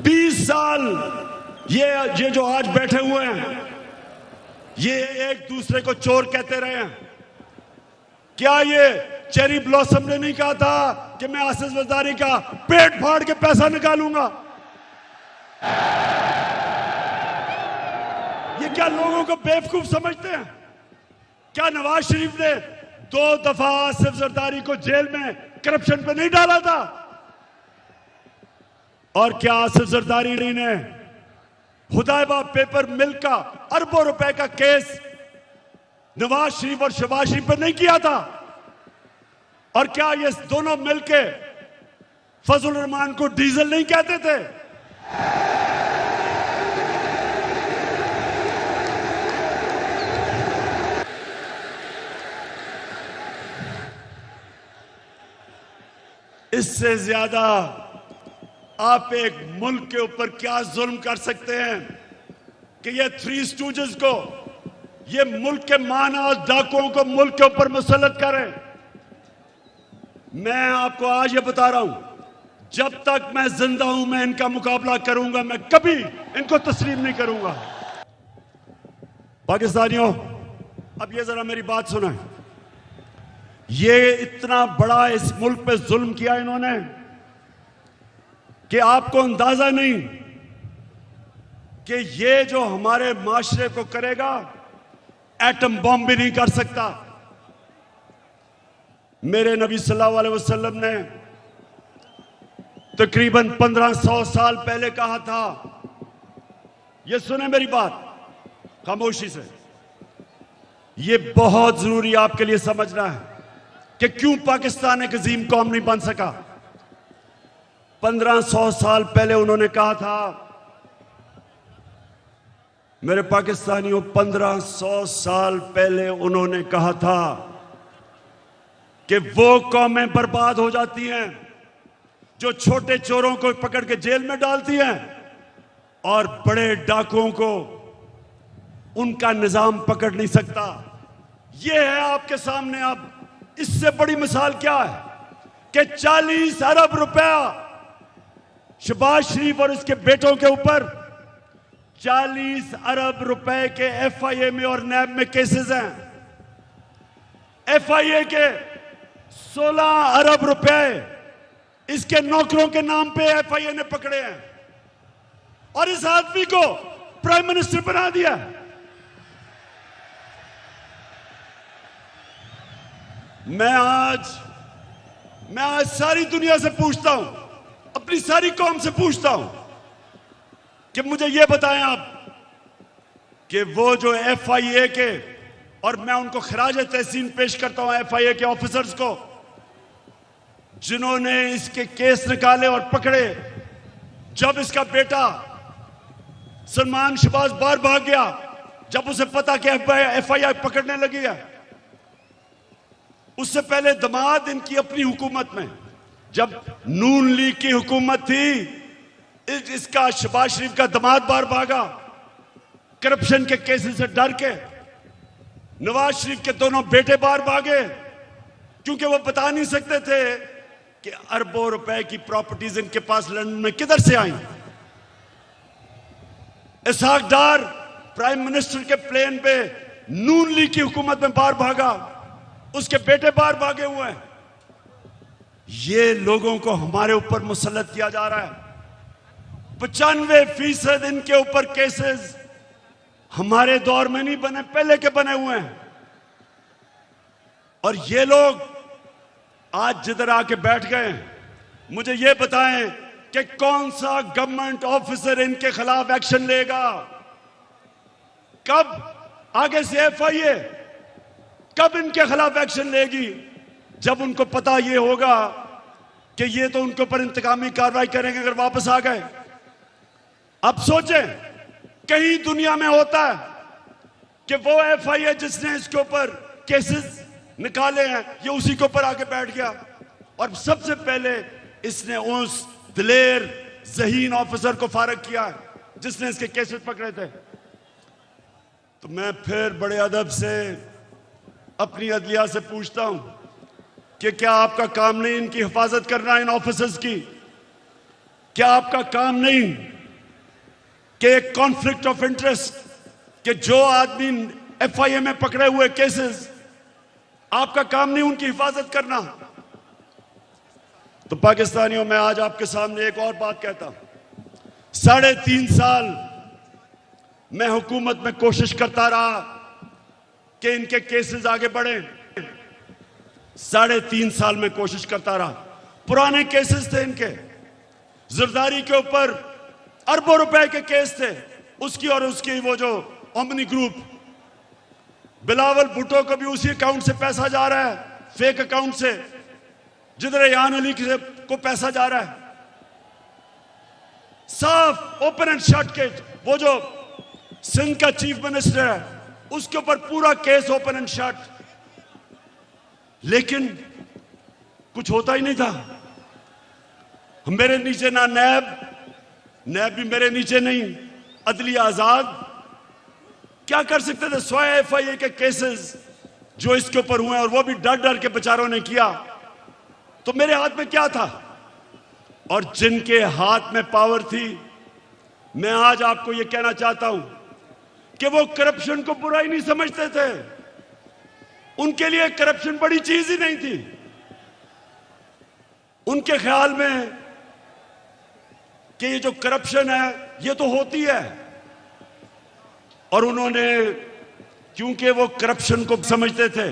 20 साल ये जो आज बैठे हुए हैं, ये एक दूसरे को चोर कहते रहे हैं। क्या ये चेरी ब्लॉसम ने नहीं कहा था कि मैं आसिफ जरदारी का पेट फाड़ के पैसा निकालूंगा? ये क्या लोगों को बेवकूफ समझते हैं? क्या नवाज शरीफ ने 2 दफा आसिफ जरदारी को जेल में करप्शन पे नहीं डाला था? और क्या आसिफ जरदारी ने हुदैबा पेपर मिल का अरबों रुपए का केस नवाज शरीफ और शहबाज शरीफ पर नहीं किया था? और क्या ये दोनों मिलके फजल रहमान को डीजल नहीं कहते थे? इससे ज्यादा आप एक मुल्क के ऊपर क्या जुल्म कर सकते हैं कि ये 3 स्टूजेस को, ये मुल्क के माना और डाकुओं को मुल्क के ऊपर मुसल्लत करें। मैं आपको आज ये बता रहा हूं, जब तक मैं जिंदा हूं मैं इनका मुकाबला करूंगा, मैं कभी इनको तस्लीम नहीं करूंगा। पाकिस्तानियों, अब ये जरा मेरी बात सुना, ये इतना बड़ा इस मुल्क पे जुल्म किया इन्होंने कि आपको अंदाजा नहीं कि ये जो हमारे माशरे को करेगा, एटम बॉम्ब भी नहीं कर सकता। मेरे नबी सल्लल्लाहु अलैहि वसल्लम ने तकरीबन 1500 साल पहले कहा था, ये सुने मेरी बात खामोशी से, ये बहुत जरूरी आपके लिए समझना है कि क्यों पाकिस्तान एक अजीम कौम नहीं बन सका। 1500 साल पहले उन्होंने कहा था, मेरे पाकिस्तानियों, 1500 साल पहले उन्होंने कहा था कि वो कौमें बर्बाद हो जाती हैं जो छोटे चोरों को पकड़ के जेल में डालती हैं और बड़े डाकुओं को उनका निजाम पकड़ नहीं सकता। ये है आपके सामने। अब इससे बड़ी मिसाल क्या है कि 40 अरब रुपया शहबाज शरीफ और उसके बेटों के ऊपर 40 अरब रुपए के एफआईए में और नैब में केसेस हैं। एफआईए के 16 अरब रुपए इसके नौकरों के नाम पे एफआईए ने पकड़े हैं और इस आदमी को प्राइम मिनिस्टर बना दिया। मैं आज सारी दुनिया से पूछता हूं, अपनी सारी कौम से पूछता हूं कि मुझे यह बताएं आप कि वो जो एफआईए के, और मैं उनको खराज तहसीन पेश करता हूं एफआईए के ऑफिसर्स को जिन्होंने इसके केस निकाले और पकड़े। जब इसका बेटा सलमान शहबाज बाहर भाग गया, जब उसे पता कि एफआईए पकड़ने लगी है, उससे पहले दामाद इनकी अपनी हुकूमत में, जब नून लीग की हुकूमत थी, इसका शहबाज शरीफ का दामाद बाहर भागा करप्शन के केसेस से डर के। नवाज शरीफ के दोनों बेटे बाहर भागे क्योंकि वो बता नहीं सकते थे कि अरबों रुपए की प्रॉपर्टीज इनके पास लंदन में किधर से आई। इसहाक डार प्राइम मिनिस्टर के प्लेन पे नून लीग की हुकूमत में बाहर भागा, उसके बेटे बाहर भागे हुए हैं। ये लोगों को हमारे ऊपर मुसल्लत किया जा रहा है। 95% इनके ऊपर केसेस हमारे दौर में नहीं बने, पहले के बने हुए हैं। और ये लोग आज जिधर आके बैठ गए, मुझे ये बताएं कि कौन सा गवर्नमेंट ऑफिसर इनके खिलाफ एक्शन लेगा? कब आगे से एफआईए कब इनके खिलाफ एक्शन लेगी? जब उनको पता ये होगा कि ये तो उनके ऊपर इंतकामी कार्रवाई करेंगे अगर वापस आ गए। अब सोचें, कहीं दुनिया में होता है कि वो एफआईए जिसने इसके ऊपर केसेस निकाले हैं, ये उसी के ऊपर आके बैठ गया और सबसे पहले इसने उस दिलेर ज़हीन ऑफिसर को फारग किया जिसने इसके केसेस पकड़े थे। तो मैं फिर बड़े अदब से अपनी अदलिया से पूछता हूं कि क्या आपका काम नहीं इनकी हिफाजत करना, इन ऑफिसर्स की? क्या आपका काम नहीं कि एक कॉन्फ्लिक्ट ऑफ इंटरेस्ट, कि जो आदमी एफआईए में पकड़े हुए केसेस, आपका काम नहीं उनकी हिफाजत करना? तो पाकिस्तानियों, मैं आज आपके सामने एक और बात कहता हूं। 3.5 साल मैं हुकूमत में कोशिश करता रहा कि इनके केसेस आगे बढ़े। 3.5 साल में कोशिश करता रहा। पुराने केसेस थे इनके, जरदारी के ऊपर अरबों रुपए के केस थे, उसकी और उसकी वो जो ओमनी ग्रुप, बिलावल भुट्टो को भी उसी अकाउंट से पैसा जा रहा है, फेक अकाउंट से, जिधर रेहान अली को पैसा जा रहा है। साफ ओपन एंड शट केस। वो जो सिंध का चीफ मिनिस्टर है, उसके ऊपर पूरा केस ओपन एंड शट, लेकिन कुछ होता ही नहीं था। मेरे नीचे ना नैब भी मेरे नीचे नहीं, अदलिया आजाद। क्या कर सकते थे? 100 एफआईए के केसेस जो इसके ऊपर हुए, और वो भी डर डर के बेचारों ने किया। तो मेरे हाथ में क्या था? और जिनके हाथ में पावर थी, मैं आज आपको यह कहना चाहता हूं कि वो करप्शन को बुरा ही नहीं समझते थे। उनके लिए करप्शन बड़ी चीज ही नहीं थी। उनके ख्याल में कि ये जो करप्शन है ये तो होती है, और उन्होंने, क्योंकि वो करप्शन को समझते थे,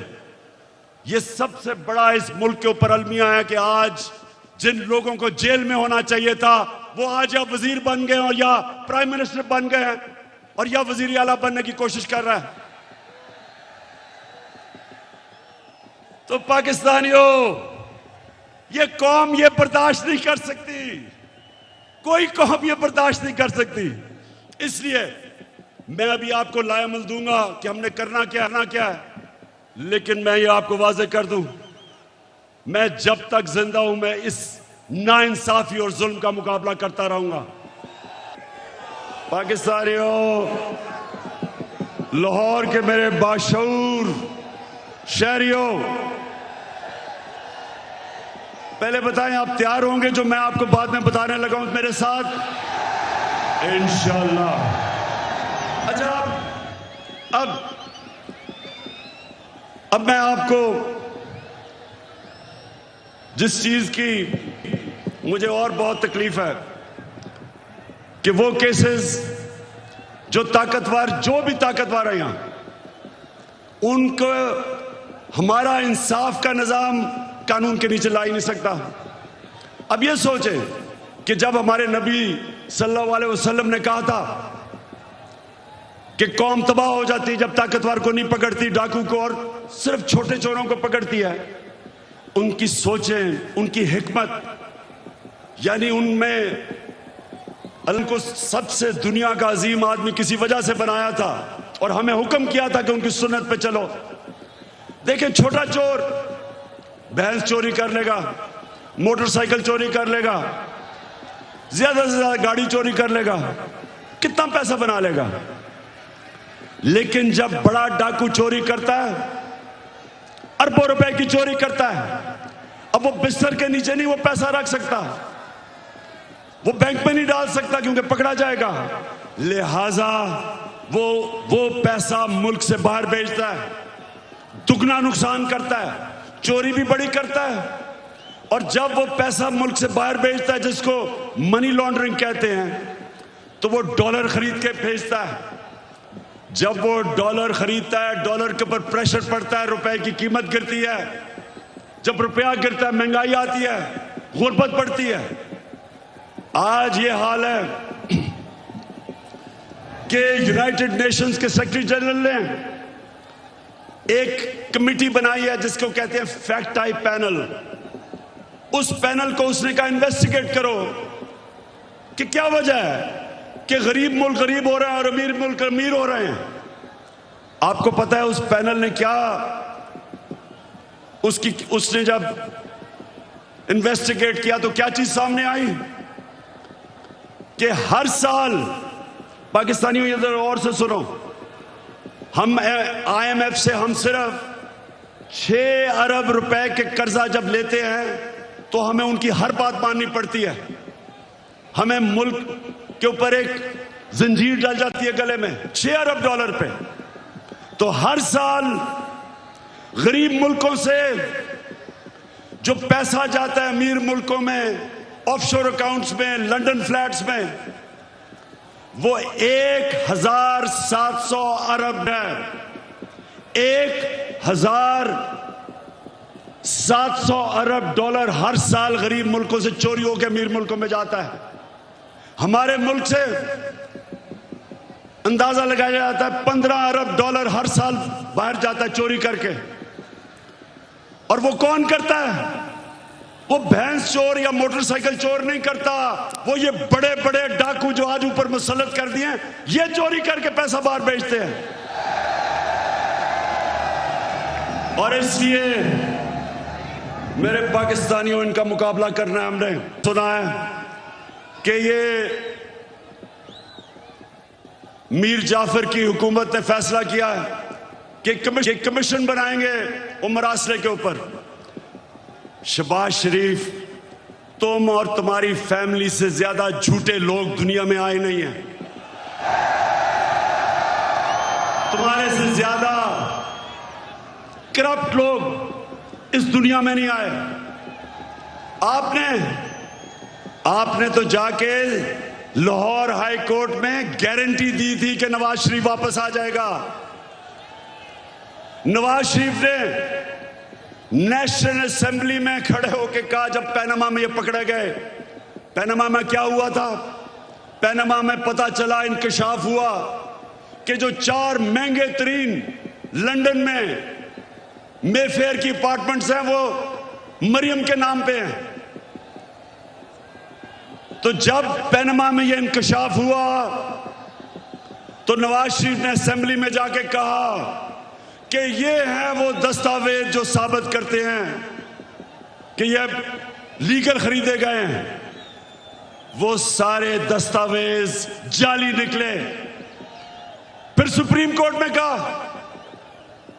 ये सबसे बड़ा इस मुल्क के ऊपर अलमिया है कि आज जिन लोगों को जेल में होना चाहिए था, वो आज या वजीर बन गए और या प्राइम मिनिस्टर बन गए हैं, और या वजीर आला बनने की कोशिश कर रहा है। तो पाकिस्तानियों, ये कौम ये बर्दाश्त नहीं कर सकती, कोई कौम ये बर्दाश्त नहीं कर सकती। इसलिए मैं अभी आपको लायमल दूंगा कि हमने करना क्या है, लेकिन मैं ये आपको वाजे कर दूं, मैं जब तक जिंदा हूं, मैं इस नाइंसाफी और जुल्म का मुकाबला करता रहूंगा। पाकिस्तानियों, लाहौर के मेरे बाशऊर शहरियों, पहले बताएं आप तैयार होंगे जो मैं आपको बाद में बताने लगा हूं मेरे साथ? इंशाअल्लाह। अच्छा, अब मैं आपको जिस चीज की मुझे और बहुत तकलीफ है कि वो केसेस जो भी ताकतवर है यहां, उनको हमारा इंसाफ का निजाम कानून के नीचे ला ही नहीं सकता। अब ये सोचें कि जब हमारे नबी सल्लल्लाहु अलैहि वसल्लम ने कहा था कि कौम तबाह हो जाती जब ताकतवर को नहीं पकड़ती, डाकू को और सिर्फ छोटे चोरों को पकड़ती है, उनकी सोचें, उनकी हिकमत, यानी उनमें अल्लाह को सबसे दुनिया का अजीम आदमी किसी वजह से बनाया था और हमें हुक्म किया था कि उनकी सुन्नत पे चलो। देखें, छोटा चोर भैंस चोरी कर लेगा, मोटरसाइकिल चोरी कर लेगा, ज्यादा से ज्यादा गाड़ी चोरी कर लेगा, कितना पैसा बना लेगा। लेकिन जब बड़ा डाकू चोरी करता है, अरबों रुपए की चोरी करता है, अब वो बिस्तर के नीचे नहीं वो पैसा रख सकता, वो बैंक में नहीं डाल सकता क्योंकि पकड़ा जाएगा। लिहाजा वो पैसा मुल्क से बाहर भेजता है, दुगना नुकसान करता है, चोरी भी बड़ी करता है। और जब वो पैसा मुल्क से बाहर भेजता है, जिसको मनी लॉन्ड्रिंग कहते हैं, तो वो डॉलर खरीद के भेजता है। जब वो डॉलर खरीदता है, डॉलर के ऊपर प्रेशर पड़ता है, रुपए की कीमत गिरती है। जब रुपया गिरता है, महंगाई आती है, गुर्बत बढ़ती है। आज ये हाल है कि यूनाइटेड नेशंस के सेक्रेटरी जनरल ने एक कमेटी बनाई है जिसको कहते हैं फैक्ट टाइप पैनल। उस पैनल को उसने कहा इन्वेस्टिगेट करो कि क्या वजह है कि गरीब मुल्क गरीब हो रहा है और अमीर मुल्क अमीर हो रहे हैं। आपको पता है उस पैनल ने क्या, उसने जब इन्वेस्टिगेट किया तो क्या चीज सामने आई कि हर साल, पाकिस्तानियों इधर और से सुनो, हम IMF से हम सिर्फ 6 अरब रुपए के कर्जा जब लेते हैं तो हमें उनकी हर बात माननी पड़ती है। हमें मुल्क के ऊपर एक जंजीर डाल जाती है गले में $6 अरब पे। तो हर साल गरीब मुल्कों से जो पैसा जाता है अमीर मुल्कों में, ऑफशोर अकाउंट्स में, लंदन फ्लैट्स में, वो 1700 अरब है। 1700 अरब डॉलर हर साल गरीब मुल्कों से चोरी होकर अमीर मुल्कों में जाता है। हमारे मुल्क से अंदाजा लगाया जाता है 15 अरब डॉलर हर साल बाहर जाता है चोरी करके। और वो कौन करता है? वो भैंस चोर या मोटरसाइकिल चोर नहीं करता, वो ये बड़े बड़े डाकू जो आज ऊपर मुसल्लत कर दिए हैं, ये चोरी करके पैसा बाहर भेजते हैं। और इसलिए मेरे पाकिस्तानियों, इनका मुकाबला करना है। हमने सुना है कि ये मीर जाफर की हुकूमत ने फैसला किया है कि कमीशन बनाएंगे उमर आसले के ऊपर। शहबाज शरीफ, तुम और तुम्हारी फैमिली से ज्यादा झूठे लोग दुनिया में आए नहीं हैं। तुम्हारे से ज्यादा करप्ट लोग इस दुनिया में नहीं आए। आपने तो जाके लाहौर हाई कोर्ट में गारंटी दी थी कि नवाज शरीफ वापस आ जाएगा। नवाज शरीफ ने नेशनल असेंबली में खड़े होकर कहा, जब पैनामा में ये पकड़े गए, पैनामा में क्या हुआ था? पैनामा में पता चला, इंकशाफ हुआ कि जो 4 महंगे तरीन लंदन में मेफेयर की अपार्टमेंट्स हैं वो मरियम के नाम पे हैं। तो जब पैनामा में ये इंकशाफ हुआ तो नवाज शरीफ ने असेंबली में जाके कहा कि ये हैं वो दस्तावेज जो साबित करते हैं कि ये लीगल खरीदे गए हैं। वो सारे दस्तावेज जाली निकले। फिर सुप्रीम कोर्ट में कहा,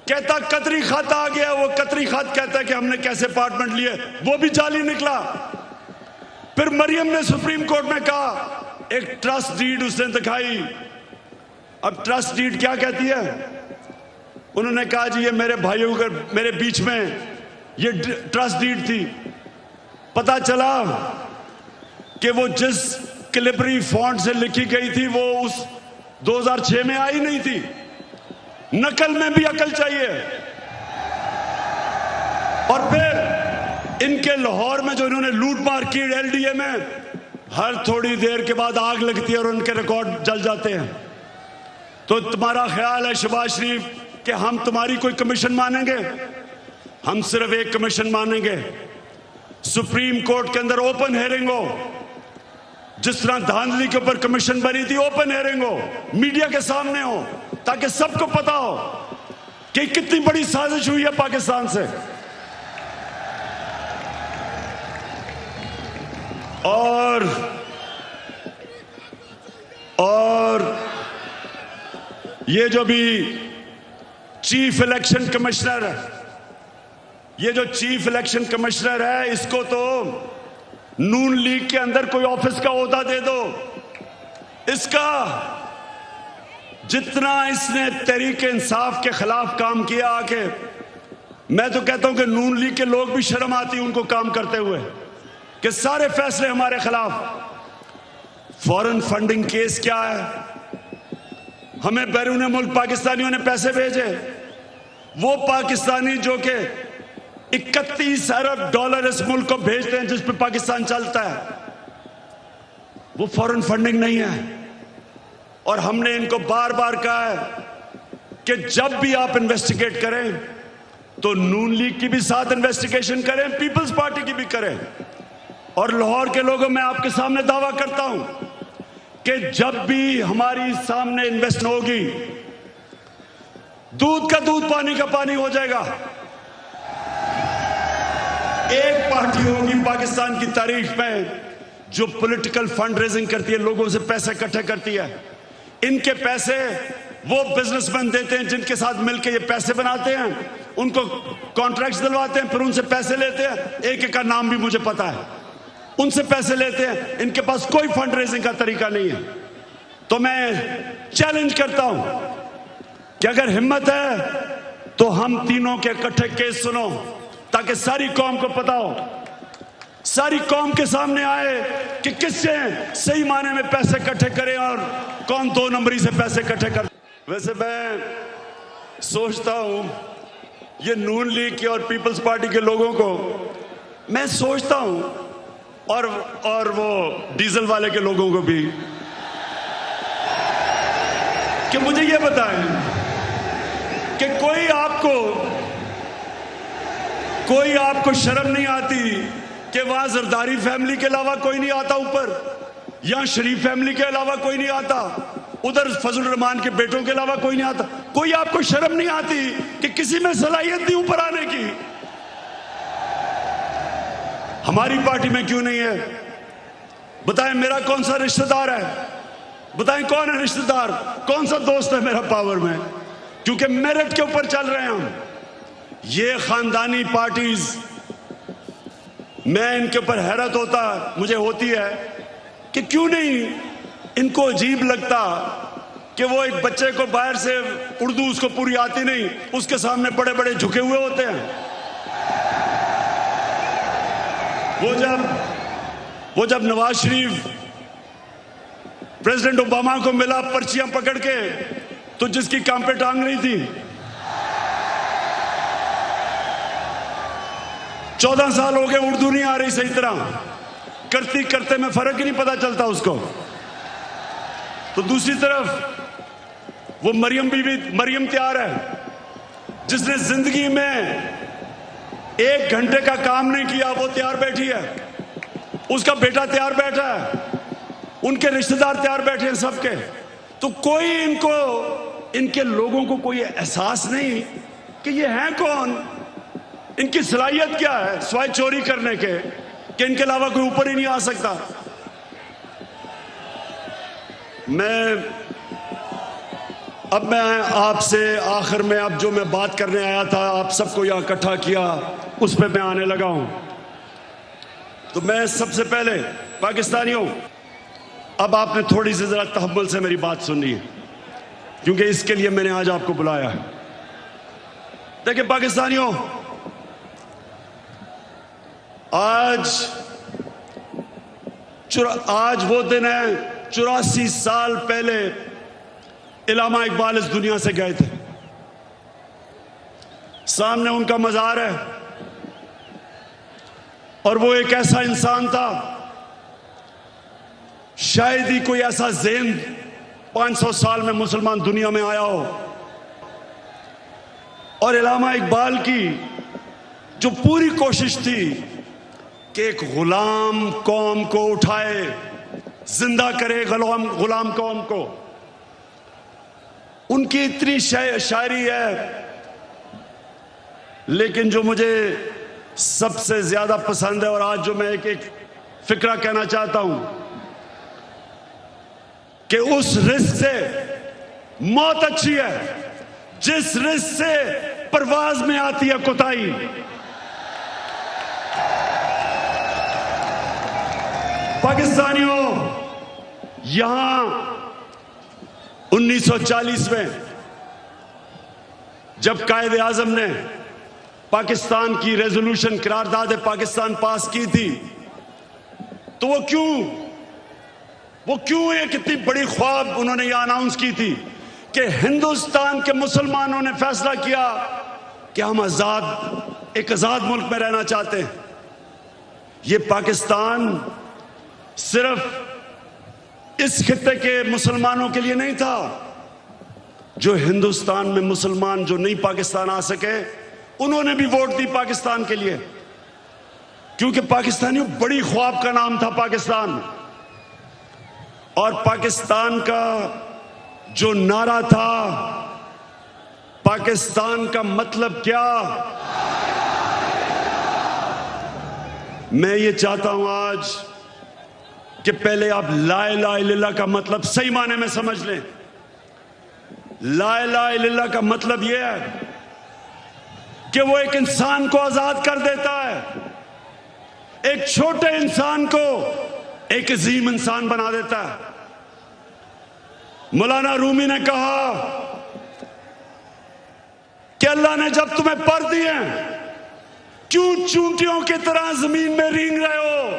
कहता कतरी खत आ गया। वो कतरी खत कहता है कि हमने कैसे अपार्टमेंट लिए, वो भी जाली निकला। फिर मरियम ने सुप्रीम कोर्ट में कहा, एक ट्रस्ट डीड उसने दिखाई। अब ट्रस्ट डीड क्या कहती है? उन्होंने कहा जी ये मेरे भाइयों के मेरे बीच में ये ट्रस्ट डीड थी। पता चला कि वो जिस कैलिब्री फॉन्ट से लिखी गई थी वो उस 2006 में आई नहीं थी। नकल में भी अकल चाहिए। और फिर इनके लाहौर में जो इन्होंने लूट मार की LDA में, हर थोड़ी देर के बाद आग लगती है और उनके रिकॉर्ड जल जाते हैं। तो तुम्हारा ख्याल है शहबाज शरीफ कि हम तुम्हारी कोई कमीशन मानेंगे? हम सिर्फ एक कमीशन मानेंगे, सुप्रीम कोर्ट के अंदर ओपन हेयरिंग हो। जिस तरह धांधली के ऊपर कमीशन बनी थी, ओपन हेयरिंग हो, मीडिया के सामने हो, ताकि सबको पता हो कि कितनी बड़ी साजिश हुई है पाकिस्तान से। और ये जो भी चीफ इलेक्शन कमिश्नर है, ये जो चीफ इलेक्शन कमिश्नर है, इसको तो नून लीग के अंदर कोई ऑफिस का ओहदा दे दो। इसका जितना इसने तहरीक इंसाफ के खिलाफ काम किया आके, मैं तो कहता हूं कि नून लीग के लोग भी शर्म आती उनको काम करते हुए कि सारे फैसले हमारे खिलाफ। फॉरेन फंडिंग केस क्या है? हमें बैरून मुल्क पाकिस्तानियों ने पैसे भेजे। वो पाकिस्तानी जो कि 31 अरब डॉलर इस मुल्क को भेजते हैं जिस पे पाकिस्तान चलता है, वो फॉरेन फंडिंग नहीं है। और हमने इनको बार बार कहा है कि जब भी आप इन्वेस्टिगेट करें तो नून लीग की भी साथ इन्वेस्टिगेशन करें, पीपल्स पार्टी की भी करें। और लाहौर के लोगों, मैं आपके सामने दावा करता हूं कि जब भी हमारी सामने इन्वेस्ट होगी, दूध का दूध पानी का पानी हो जाएगा। एक पार्टी होगी पाकिस्तान की तारीख में जो पॉलिटिकल फंड रेजिंग करती है, लोगों से पैसे इकट्ठे करती है। इनके पैसे वो बिजनेसमैन देते हैं जिनके साथ मिलकर ये पैसे बनाते हैं, उनको कॉन्ट्रैक्ट्स दिलवाते हैं, फिर उनसे पैसे लेते हैं। एक एक का नाम भी मुझे पता है। उनसे पैसे लेते हैं, इनके पास कोई फंड रेजिंग का तरीका नहीं है। तो मैं चैलेंज करता हूं कि अगर हिम्मत है तो हम तीनों के इकट्ठे केस सुनो, ताकि सारी कौम को पता हो, सारी कौम के सामने आए कि किससे सही मायने में पैसे इकट्ठे करें और कौन 2 नंबरी से पैसे इकट्ठे कर। वैसे मैं सोचता हूं ये नून लीग के और पीपल्स पार्टी के लोगों को मैं सोचता हूं, और वो डीजल वाले के लोगों को भी, कि मुझे ये बताएं कि कोई आपको शर्म नहीं आती कि वहां जरदारी फैमिली के अलावा कोई नहीं आता ऊपर, यहां शरीफ फैमिली के अलावा कोई नहीं आता, उधर फजल रहमान के बेटों के अलावा कोई नहीं आता। कोई आपको शर्म नहीं आती कि किसी में सलाहियत नहीं ऊपर आने की? हमारी पार्टी में क्यों नहीं है? बताएं मेरा कौन सा रिश्तेदार है? बताएं कौन है रिश्तेदार, कौन सा दोस्त है मेरा पावर में? क्योंकि मेरिट के ऊपर चल रहे हैं हम। ये खानदानी पार्टीज, मैं इनके ऊपर हैरत मुझे होती है कि क्यों नहीं इनको अजीब लगता कि वो एक बच्चे को बाहर से उर्दू उसको पूरी आती नहीं, उसके सामने बड़े बड़े झुके हुए होते हैं। वो जब नवाज शरीफ प्रेसिडेंट ओबामा को मिला पर्चियां पकड़ के, तो जिसकी काम पे टांग रही थी, 14 साल हो गए, उर्दू नहीं आ रही सही तरह, करते करते में फर्क ही नहीं पता चलता उसको। तो दूसरी तरफ वो मरियम तैयार है, जिसने जिंदगी में 1 घंटे का काम नहीं किया, वो तैयार बैठी है, उसका बेटा तैयार बैठा है, उनके रिश्तेदार तैयार बैठे हैं सबके। तो कोई इनके लोगों को कोई एहसास नहीं कि ये हैं कौन, इनकी सलाहियत क्या है सिवाय चोरी करने के, कि इनके अलावा कोई ऊपर ही नहीं आ सकता। अब मैं आपसे आखिर में, अब जो मैं बात करने आया था, आप सबको यहां इकट्ठा किया, उस पर मैं आने लगा हूं। तो मैं सबसे पहले पाकिस्तानियों, अब आपने थोड़ी सी जरा तहम्मुल से मेरी बात सुननी है, क्योंकि इसके लिए मैंने आज आपको बुलाया है। देखिए पाकिस्तानियों, आज वो दिन है, 84 साल पहले इल्लामा इकबाल इस दुनिया से गए थे। सामने उनका मज़ार है, और वो एक ऐसा इंसान था, शायद ही कोई ऐसा ज़हन 500 साल में मुसलमान दुनिया में आया हो। और इल्लामा इकबाल की जो पूरी कोशिश थी कि एक गुलाम कौम को उठाए, जिंदा करे गुलाम कौम को, उनकी इतनी शायरी है। लेकिन जो मुझे सबसे ज्यादा पसंद है, और आज जो मैं एक फिक्रा कहना चाहता हूं, कि उस रिस्क से मौत अच्छी है जिस रिस्क से परवाज में आती है कोताही। पाकिस्तानियों, यहां 1940 में जब कायदे आजम ने पाकिस्तान की रेजोल्यूशन करारदाद पाकिस्तान पास की थी, तो वो क्यों एक इतनी बड़ी ख्वाब उन्होंने ये अनाउंस की थी कि हिंदुस्तान के मुसलमानों ने फैसला किया कि हम एक आजाद मुल्क में रहना चाहते हैं। ये पाकिस्तान सिर्फ इस खित्ते के मुसलमानों के लिए नहीं था, जो हिंदुस्तान में मुसलमान जो नहीं पाकिस्तान आ सके, उन्होंने भी वोट दी पाकिस्तान के लिए, क्योंकि पाकिस्तानियों बड़ी ख्वाब का नाम था पाकिस्तान। और पाकिस्तान का जो नारा था, पाकिस्तान का मतलब क्या, मैं ये चाहता हूं आज कि पहले आप ला इलाहा इल्लल्लाह का मतलब सही माने में समझ लें। ला इलाहा इल्लल्लाह का मतलब यह है कि वो एक इंसान को आजाद कर देता है, एक छोटे इंसान को एक अजीम इंसान बना देता है। मौलाना रूमी ने कहा कि अल्लाह ने जब तुम्हें पर दिए क्यों चूंटियों की तरह जमीन में रेंग रहे हो?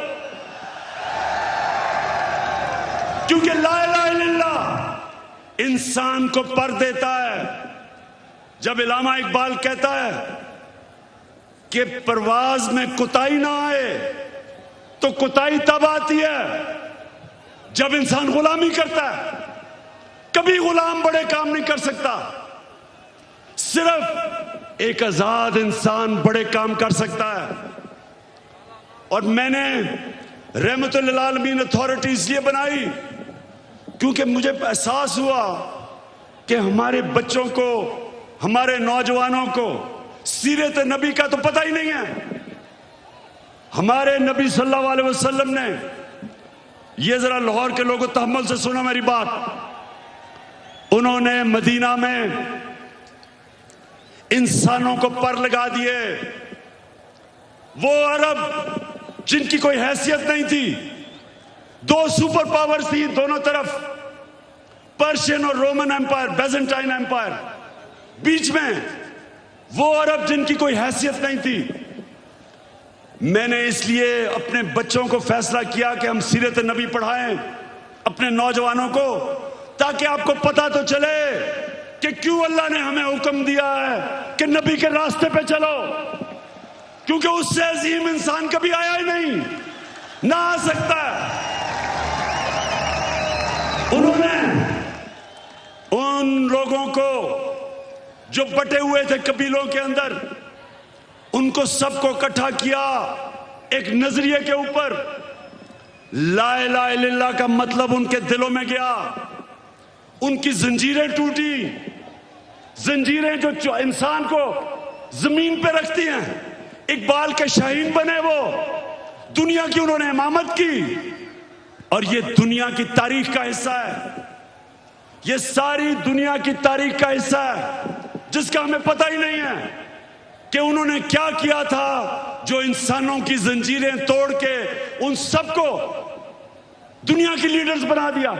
क्योंकि ला इलाहा इल्लल्लाह इंसान को पर देता है। जब इल्लामा इकबाल कहता है कि परवाज में कुताई ना आए, तो कुताई तब आती है जब इंसान गुलामी करता है। कभी गुलाम बड़े काम नहीं कर सकता, सिर्फ एक आजाद इंसान बड़े काम कर सकता है। और मैंने रहमतुल लिल आलमीन अथॉरिटी इसलिए बनाई क्योंकि मुझे एहसास हुआ कि हमारे बच्चों को, हमारे नौजवानों को सीरत नबी का तो पता ही नहीं है। हमारे नबी सल्लल्लाहु अलैहि वसल्लम ने, ये जरा लाहौर के लोगों तहम्मुल से सुना मेरी बात, उन्होंने मदीना में इंसानों को पर लगा दिए। वो अरब जिनकी कोई हैसियत नहीं थी, दो सुपर पावर्स थी दोनों तरफ, पर्शियन और रोमन एम्पायर, बेजेंटाइन एम्पायर, बीच में वो अरब जिनकी कोई हैसियत नहीं थी। मैंने इसलिए अपने बच्चों को फैसला किया कि हम सीरत नबी पढ़ाएं अपने नौजवानों को, ताकि आपको पता तो चले कि क्यों अल्लाह ने हमें हुक्म दिया है कि नबी के रास्ते पे चलो। क्योंकि उससे अजीम इंसान कभी आया ही नहीं, ना आ सकता। उन्होंने उन लोगों को जो बटे हुए थे कबीलों के अंदर, उनको सबको इकट्ठा किया एक नजरिए के ऊपर। ला इलाहा इल्लल्लाह का मतलब उनके दिलों में गया, उनकी जंजीरें टूटी, जंजीरें जो इंसान को जमीन पे रखती हैं। इकबाल के शाहीन बने वो, दुनिया की उन्होंने इमामत की। और ये दुनिया की तारीख का हिस्सा है, ये सारी दुनिया की तारीख का हिस्सा है जिसका हमें पता ही नहीं है कि उन्होंने क्या किया था, जो इंसानों की जंजीरें तोड़ के उन सबको दुनिया की लीडर्स बना दिया।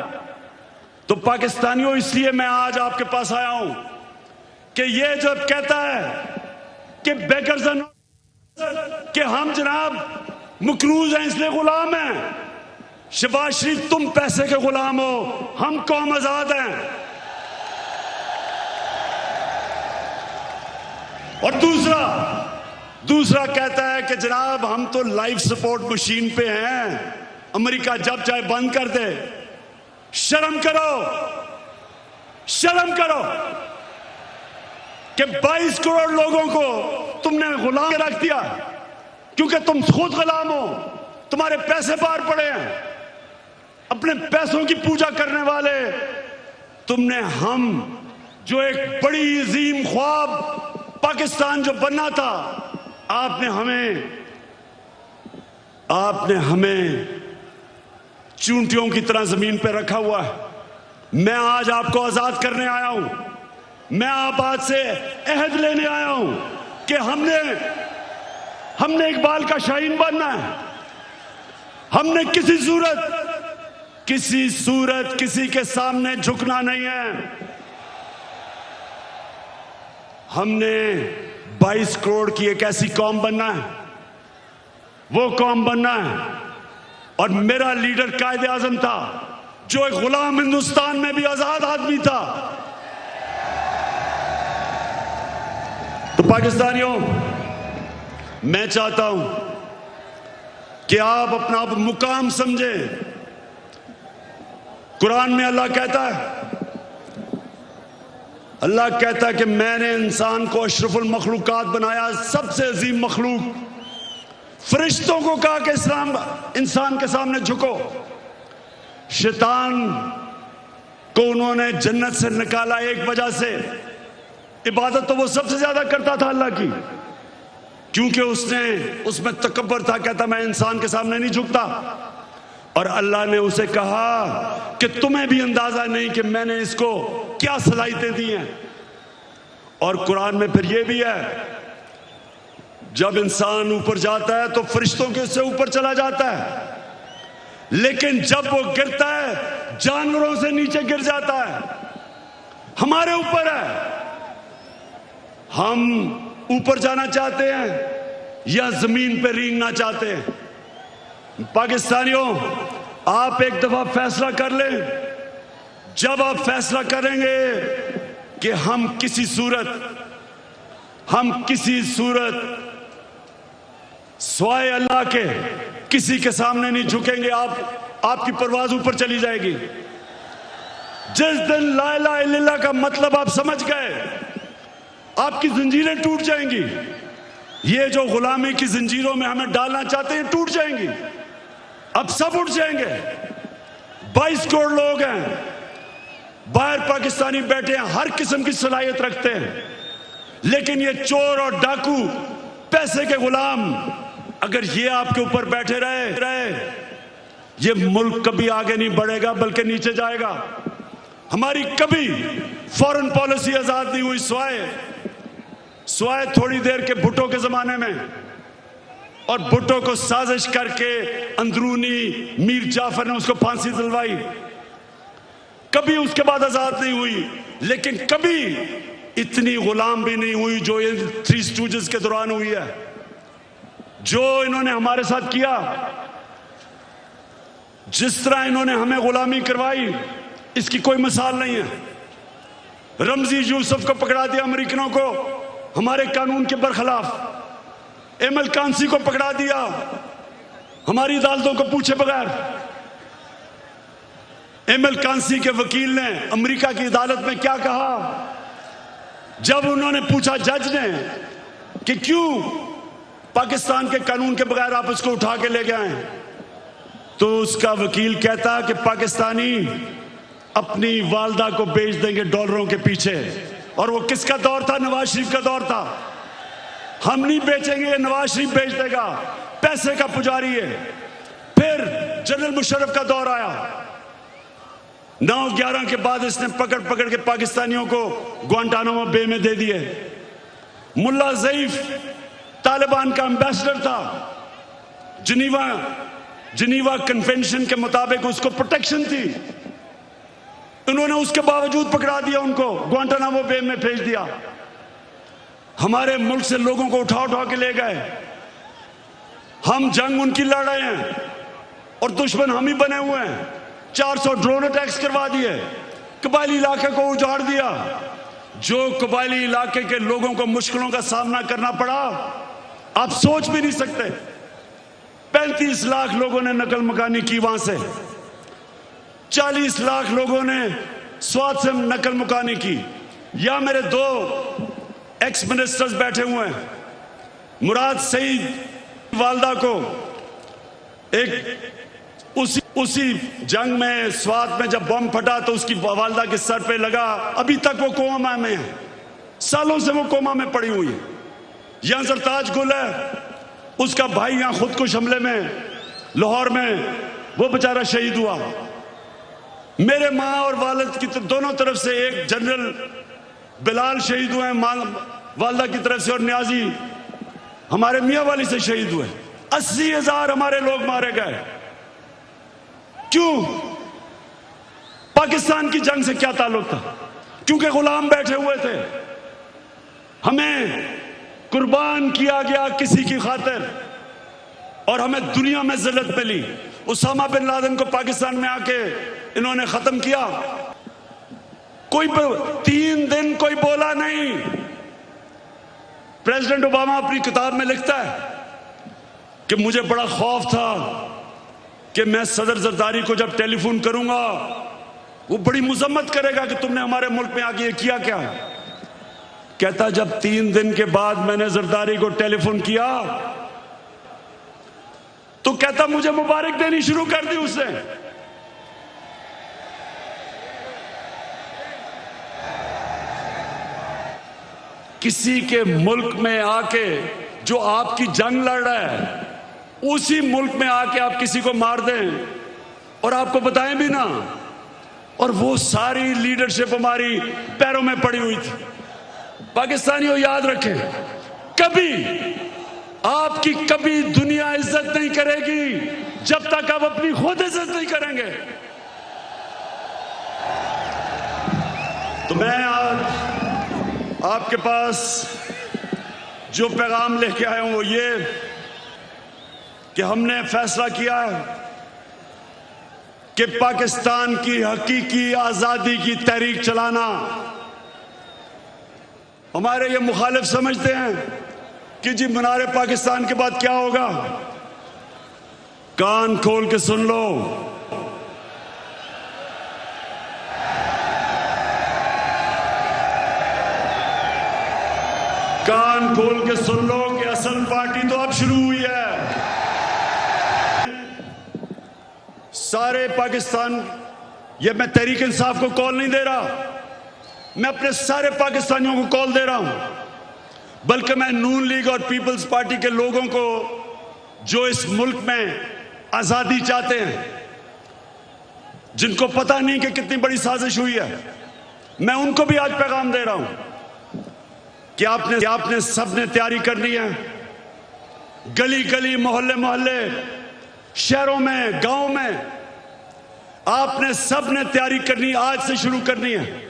तो पाकिस्तानियों, इसलिए मैं आज आपके पास आया हूं कि ये जब कहता है कि बेकर्स कि हम जनाब मकरूज हैं इसलिए गुलाम हैं, शहबाज शरीफ तुम पैसे के गुलाम हो, हम कौम आजाद हैं। और दूसरा कहता है कि जनाब हम तो लाइफ सपोर्ट मशीन पे हैं, अमेरिका जब चाहे बंद कर दे। शर्म करो, शर्म करो कि 22 करोड़ लोगों को तुमने गुलाम रख दिया, क्योंकि तुम खुद गुलाम हो, तुम्हारे पैसे बाहर पड़े हैं, अपने पैसों की पूजा करने वाले तुमने। हम जो एक बड़ी अजीम ख्वाब पाकिस्तान जो बनना था, आपने हमें चूंटियों की तरह जमीन पर रखा हुआ है। मैं आज आपको आजाद करने आया हूं, मैं आप से अहद लेने आया हूं कि हमने इकबाल का शाहीन बनना है। हमने किसी सूरत किसी के सामने झुकना नहीं है। हमने 22 करोड़ की एक ऐसी कौम बनना है, वो कौम बनना है। और मेरा लीडर कायदे आजम था, जो एक गुलाम हिंदुस्तान में भी आजाद आदमी था। तो पाकिस्तानियों, मैं चाहता हूं कि आप अपना मुकाम समझें। कुरान में अल्लाह कहता है कि मैंने इंसान को अशरफुल मखलूकात बनाया, सबसे अजीम मखलूक। फरिश्तों को कहा कि इंसान के सामने झुको। शैतान को उन्होंने जन्नत से निकाला एक वजह से, इबादत तो वो सबसे ज्यादा करता था अल्लाह की, क्योंकि उसमें तकब्बर था, कहता मैं इंसान के सामने नहीं झुकता। और अल्लाह ने उसे कहा कि तुम्हें भी अंदाजा नहीं कि मैंने इसको क्या सलाहियतें दी हैं। और कुरान में फिर ये भी है, जब इंसान ऊपर जाता है तो फरिश्तों के से ऊपर चला जाता है, लेकिन जब वो गिरता है जानवरों से नीचे गिर जाता है। हमारे ऊपर है, हम ऊपर जाना चाहते हैं या जमीन पे रेंगना चाहते हैं। पाकिस्तानियों, आप एक दफा फैसला कर लें। जब आप फैसला करेंगे कि हम किसी सूरत स्वाय अल्लाह के किसी के सामने नहीं झुकेंगे, आपकी परवाज ऊपर चली जाएगी। जिस दिन ला इलाहा इल्लल्लाह का मतलब आप समझ गए, आपकी जंजीरें टूट जाएंगी। ये जो गुलामी की जंजीरों में हमें डालना चाहते हैं टूट जाएंगी। अब सब उठ जाएंगे। 22 करोड़ लोग हैं बाहर, पाकिस्तानी बैठे हैं, हर किस्म की सलाहियत रखते हैं, लेकिन ये चोर और डाकू, पैसे के गुलाम, अगर ये आपके ऊपर बैठे रहे ये मुल्क कभी आगे नहीं बढ़ेगा बल्कि नीचे जाएगा। हमारी कभी फॉरेन पॉलिसी आजाद नहीं हुई। स्वाय थोड़ी देर के भुट्टो के जमाने में, और भुट्टो को साजिश करके अंदरूनी मीर जाफर ने उसको फांसी दिलवाई। कभी उसके बाद आजाद नहीं हुई, लेकिन कभी इतनी गुलाम भी नहीं हुई जो ये थ्री स्टूजेस के दौरान हुई है। जो इन्होंने हमारे साथ किया, जिस तरह इन्होंने हमें गुलामी करवाई, इसकी कोई मिसाल नहीं है। रमजी यूसुफ को पकड़ा दिया अमेरिकनों को हमारे कानून के बरखिलाफ। एमएल कांसी को पकड़ा दिया हमारी अदालतों को पूछे बगैर। एमएल कांसी के वकील ने अमेरिका की अदालत में क्या कहा जब उन्होंने पूछा जज ने कि क्यों पाकिस्तान के कानून के बगैर आप उसको उठा के ले गए, तो उसका वकील कहता कि पाकिस्तानी अपनी वालदा को बेच देंगे डॉलरों के पीछे। और वो किसका दौर था? नवाज शरीफ का दौर था। हम नहीं बेचेंगे, नवाज शरीफ बेच देगा, पैसे का पुजारी है। फिर जनरल मुशर्रफ का दौर आया। 9/11 के बाद इसने पकड़ के पाकिस्तानियों को ग्वांटानामो बे में दे दिए। मुल्ला ज़ईफ तालिबान का एम्बेसडर था। जिनीवा कन्वेंशन के मुताबिक उसको प्रोटेक्शन थी, उन्होंने उसके बावजूद पकड़ा दिया, उनको ग्वांटानामो बे में भेज दिया। हमारे मुल्क से लोगों को उठा के ले गए। हम जंग उनकी लड़ रहे हैं और दुश्मन हम ही बने हुए हैं। 400 ड्रोन अटैक्स करवा दिए, कबायली इलाके को उजाड़ दिया। जो कबायली इलाके के लोगों को मुश्किलों का सामना करना पड़ा, आप सोच भी नहीं सकते। 35 लाख लोगों ने नकल मकानी की वहां से, 40 लाख लोगों ने स्वाद से नकल मुकानी की। या मेरे 2 एक्स मिनिस्टर्स बैठे हुए हैं। मुराद सईद वालदा को एक उसी जंग में स्वाद में जब बम फटा तो उसकी वालदा के सर पे लगा, अभी तक वो कोमा में है, सालों से वो कोमा में पड़ी हुई है। यहां सरताज गुल है, उसका भाई यहां खुदकुश हमले में लाहौर में वो बेचारा शहीद हुआ। मेरे माँ और वालिद की दोनों तरफ से एक जनरल बिलाल शहीद हुए वालदा की तरफ से, और न्याजी हमारे मियाँ वाली से शहीद हुए। 80,000 हमारे लोग मारे गए। क्यों? पाकिस्तान की जंग से क्या ताल्लुक था? क्योंकि गुलाम बैठे हुए थे। हमें कुर्बान किया गया किसी की खातिर और हमें दुनिया में जिल्लत मिली। उसामा बिन लादेन को पाकिस्तान में आके इन्होंने खत्म किया। कोई 3 दिन कोई बोला नहीं। प्रेसिडेंट ओबामा अपनी किताब में लिखता है कि मुझे बड़ा खौफ था कि मैं सदर जरदारी को जब टेलीफोन करूंगा वो बड़ी मुजम्मत करेगा कि तुमने हमारे मुल्क में आके ये किया क्या। कहता जब 3 दिन के बाद मैंने जरदारी को टेलीफोन किया तो कहता मुझे मुबारक देनी शुरू कर दी उसने। किसी के मुल्क में आके जो आपकी जंग लड़ रहा है, उसी मुल्क में आके आप किसी को मार दें और आपको बताएं भी ना, और वो सारी लीडरशिप हमारी पैरों में पड़ी हुई थी। पाकिस्तानियों, याद रखें, कभी आपकी कभी दुनिया इज्जत नहीं करेगी जब तक आप अपनी खुद इज्जत नहीं करेंगे। तो मैं आज आपके पास जो पैगाम लेके आया हूं वो ये कि हमने फैसला किया है कि पाकिस्तान की हकीकी आजादी की तहरीक चलाना। हमारे ये मुखालिफ समझते हैं कि जी मीनार पाकिस्तान के बाद क्या होगा। कान खोल के सुन लो, कान खोल के सुन लो कि असल पार्टी तो अब शुरू हुई है। सारे पाकिस्तान, ये मैं तहरीक इंसाफ को कॉल नहीं दे रहा, मैं अपने सारे पाकिस्तानियों को कॉल दे रहा हूं, बल्कि मैं नून लीग और पीपल्स पार्टी के लोगों को जो इस मुल्क में आजादी चाहते हैं, जिनको पता नहीं कि कितनी बड़ी साजिश हुई है, मैं उनको भी आज पैगाम दे रहा हूं कि आपने सबने तैयारी करनी है। गली गली, मोहल्ले मोहल्ले, शहरों में, गांव में आपने सबने तैयारी करनी, आज से शुरू करनी है।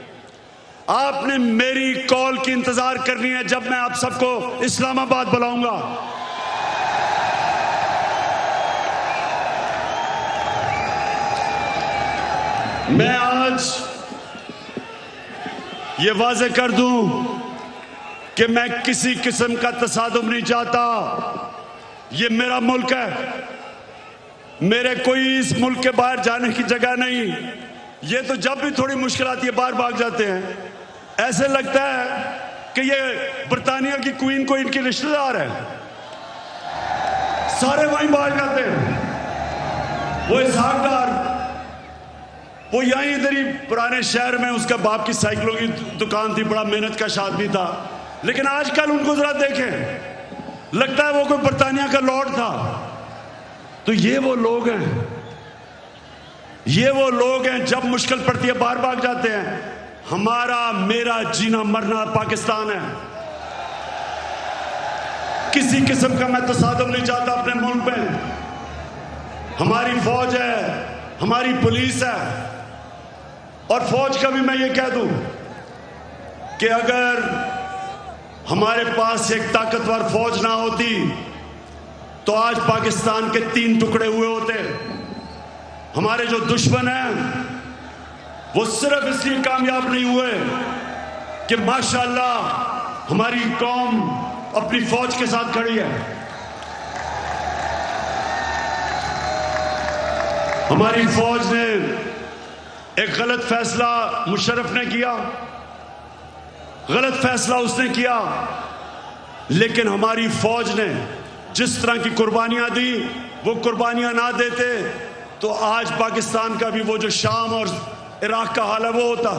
आपने मेरी कॉल की इंतजार करनी है जब मैं आप सबको इस्लामाबाद बुलाऊंगा। मैं आज ये वाजे कर दूं कि मैं किसी किस्म का तसादुम नहीं चाहता। ये मेरा मुल्क है, मेरे कोई इस मुल्क के बाहर जाने की जगह नहीं। ये तो जब भी थोड़ी मुश्किल आती है बाहर भाग जाते हैं। ऐसे लगता है कि ये बर्तानिया की क्वीन को इनके रिश्तेदार है, सारे वहीं भाग जाते हैं। वो इसहाकदार, वो यहीं इधर ही पुराने शहर में उसका बाप की साइकिलों की दुकान थी, बड़ा मेहनत का आदमी था, लेकिन आजकल उनको जरा देखें, लगता है वो कोई बर्तानिया का लॉर्ड था। तो ये वो लोग हैं, ये वो लोग हैं जब मुश्किल पड़ती है बाहर भाग जाते हैं। हमारा मेरा जीना मरना पाकिस्तान है। किसी किस्म का मैं तसादुम नहीं चाहता अपने मुल्क में। हमारी फौज है, हमारी पुलिस है, और फौज का भी मैं ये कह दूं कि अगर हमारे पास एक ताकतवर फौज ना होती तो आज पाकिस्तान के 3 टुकड़े हुए होते। हमारे जो दुश्मन हैं वो सिर्फ इसलिए कामयाब नहीं हुए कि माशाअल्लाह हमारी कौम अपनी फौज के साथ खड़ी है। हमारी फौज ने एक गलत फैसला मुशर्रफ ने किया, गलत फैसला उसने किया, लेकिन हमारी फौज ने जिस तरह की कुर्बानियां दी, वो कुर्बानियां ना देते तो आज पाकिस्तान का भी वो जो शाम और इराक का हाल है वो होता।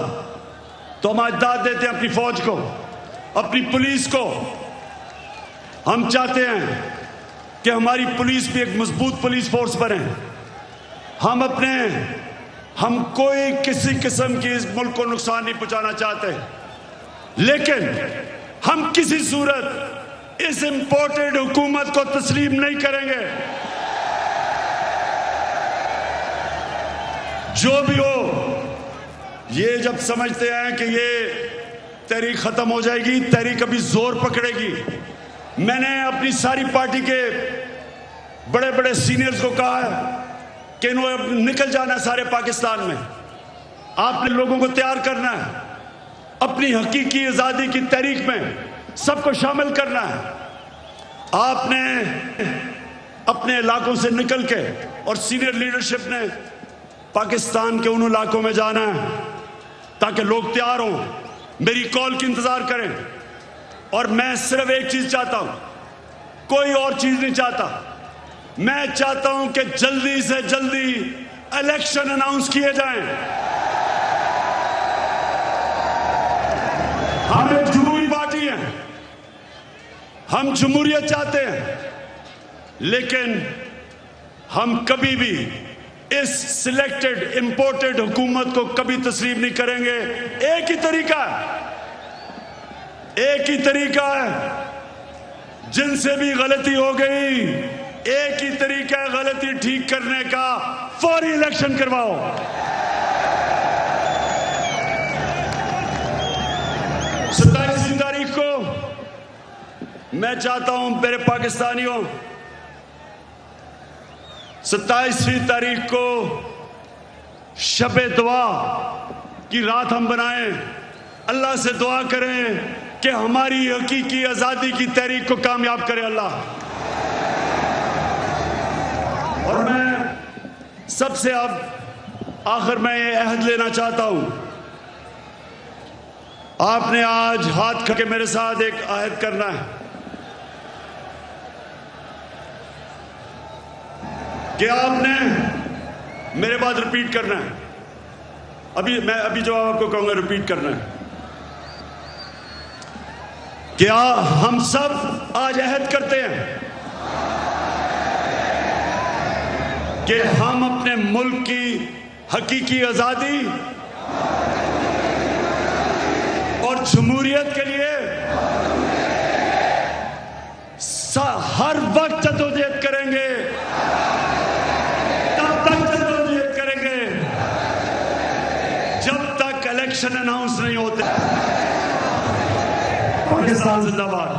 तो हम आज दाद देते हैं अपनी फौज को, अपनी पुलिस को। हम चाहते हैं कि हमारी पुलिस भी एक मजबूत पुलिस फोर्स बने। हम कोई किसी किस्म की इस मुल्क को नुकसान नहीं पहुंचाना चाहते, लेकिन हम किसी सूरत इस इंपोर्टेड हुकूमत को तस्लीम नहीं करेंगे। जो भी हो, ये जब समझते हैं कि ये तहरीक खत्म हो जाएगी, तहरीक अभी जोर पकड़ेगी। मैंने अपनी सारी पार्टी के बड़े बड़े सीनियर्स को कहा है कि इन्होंने निकल जाना है सारे पाकिस्तान में। आपने लोगों को तैयार करना है, अपनी हकीकी आज़ादी की तहरीक में सबको शामिल करना है। आपने अपने इलाकों से निकल के, और सीनियर लीडरशिप ने पाकिस्तान के उन इलाकों में जाना है ताकि लोग तैयार हों, मेरी कॉल की इंतजार करें। और मैं सिर्फ एक चीज चाहता हूं, कोई और चीज नहीं चाहता। मैं चाहता हूं कि जल्दी से जल्दी इलेक्शन अनाउंस किए जाएं। हम एक जमहूरी पार्टी हैं, हम जमहूरियत चाहते हैं, लेकिन हम कभी भी इस सिलेक्टेड इंपोर्टेड हुकूमत को कभी तस्लीम नहीं करेंगे। एक ही तरीका है, जिनसे भी गलती हो गई, एक ही तरीका है गलती ठीक करने का, फौरी इलेक्शन करवाओ। 27 तारीख को मैं चाहता हूं मेरे पाकिस्तानियों, 27वीं तारीख को शबे दुआ की रात हम बनाएं, अल्लाह से दुआ करें कि हमारी हकीकी आजादी की तहरीक को कामयाब करे अल्लाह। और मैं सबसे अब आखिर में ये अहद लेना चाहता हूं, आपने आज हाथ करके मेरे साथ एक अहद करना है कि आपने मेरे बाद रिपीट करना है। अभी जो आपको कहूंगा रिपीट करना है। क्या हम सब आज अहद करते हैं कि हम अपने मुल्क की हकीकी आजादी और जमहूरियत के लिए हर वक्त जद्दोजहद करेंगे, तब तक जद्दोजहद करेंगे जब तक इलेक्शन अनाउंस नहीं होते। पाकिस्तान जिंदाबाद।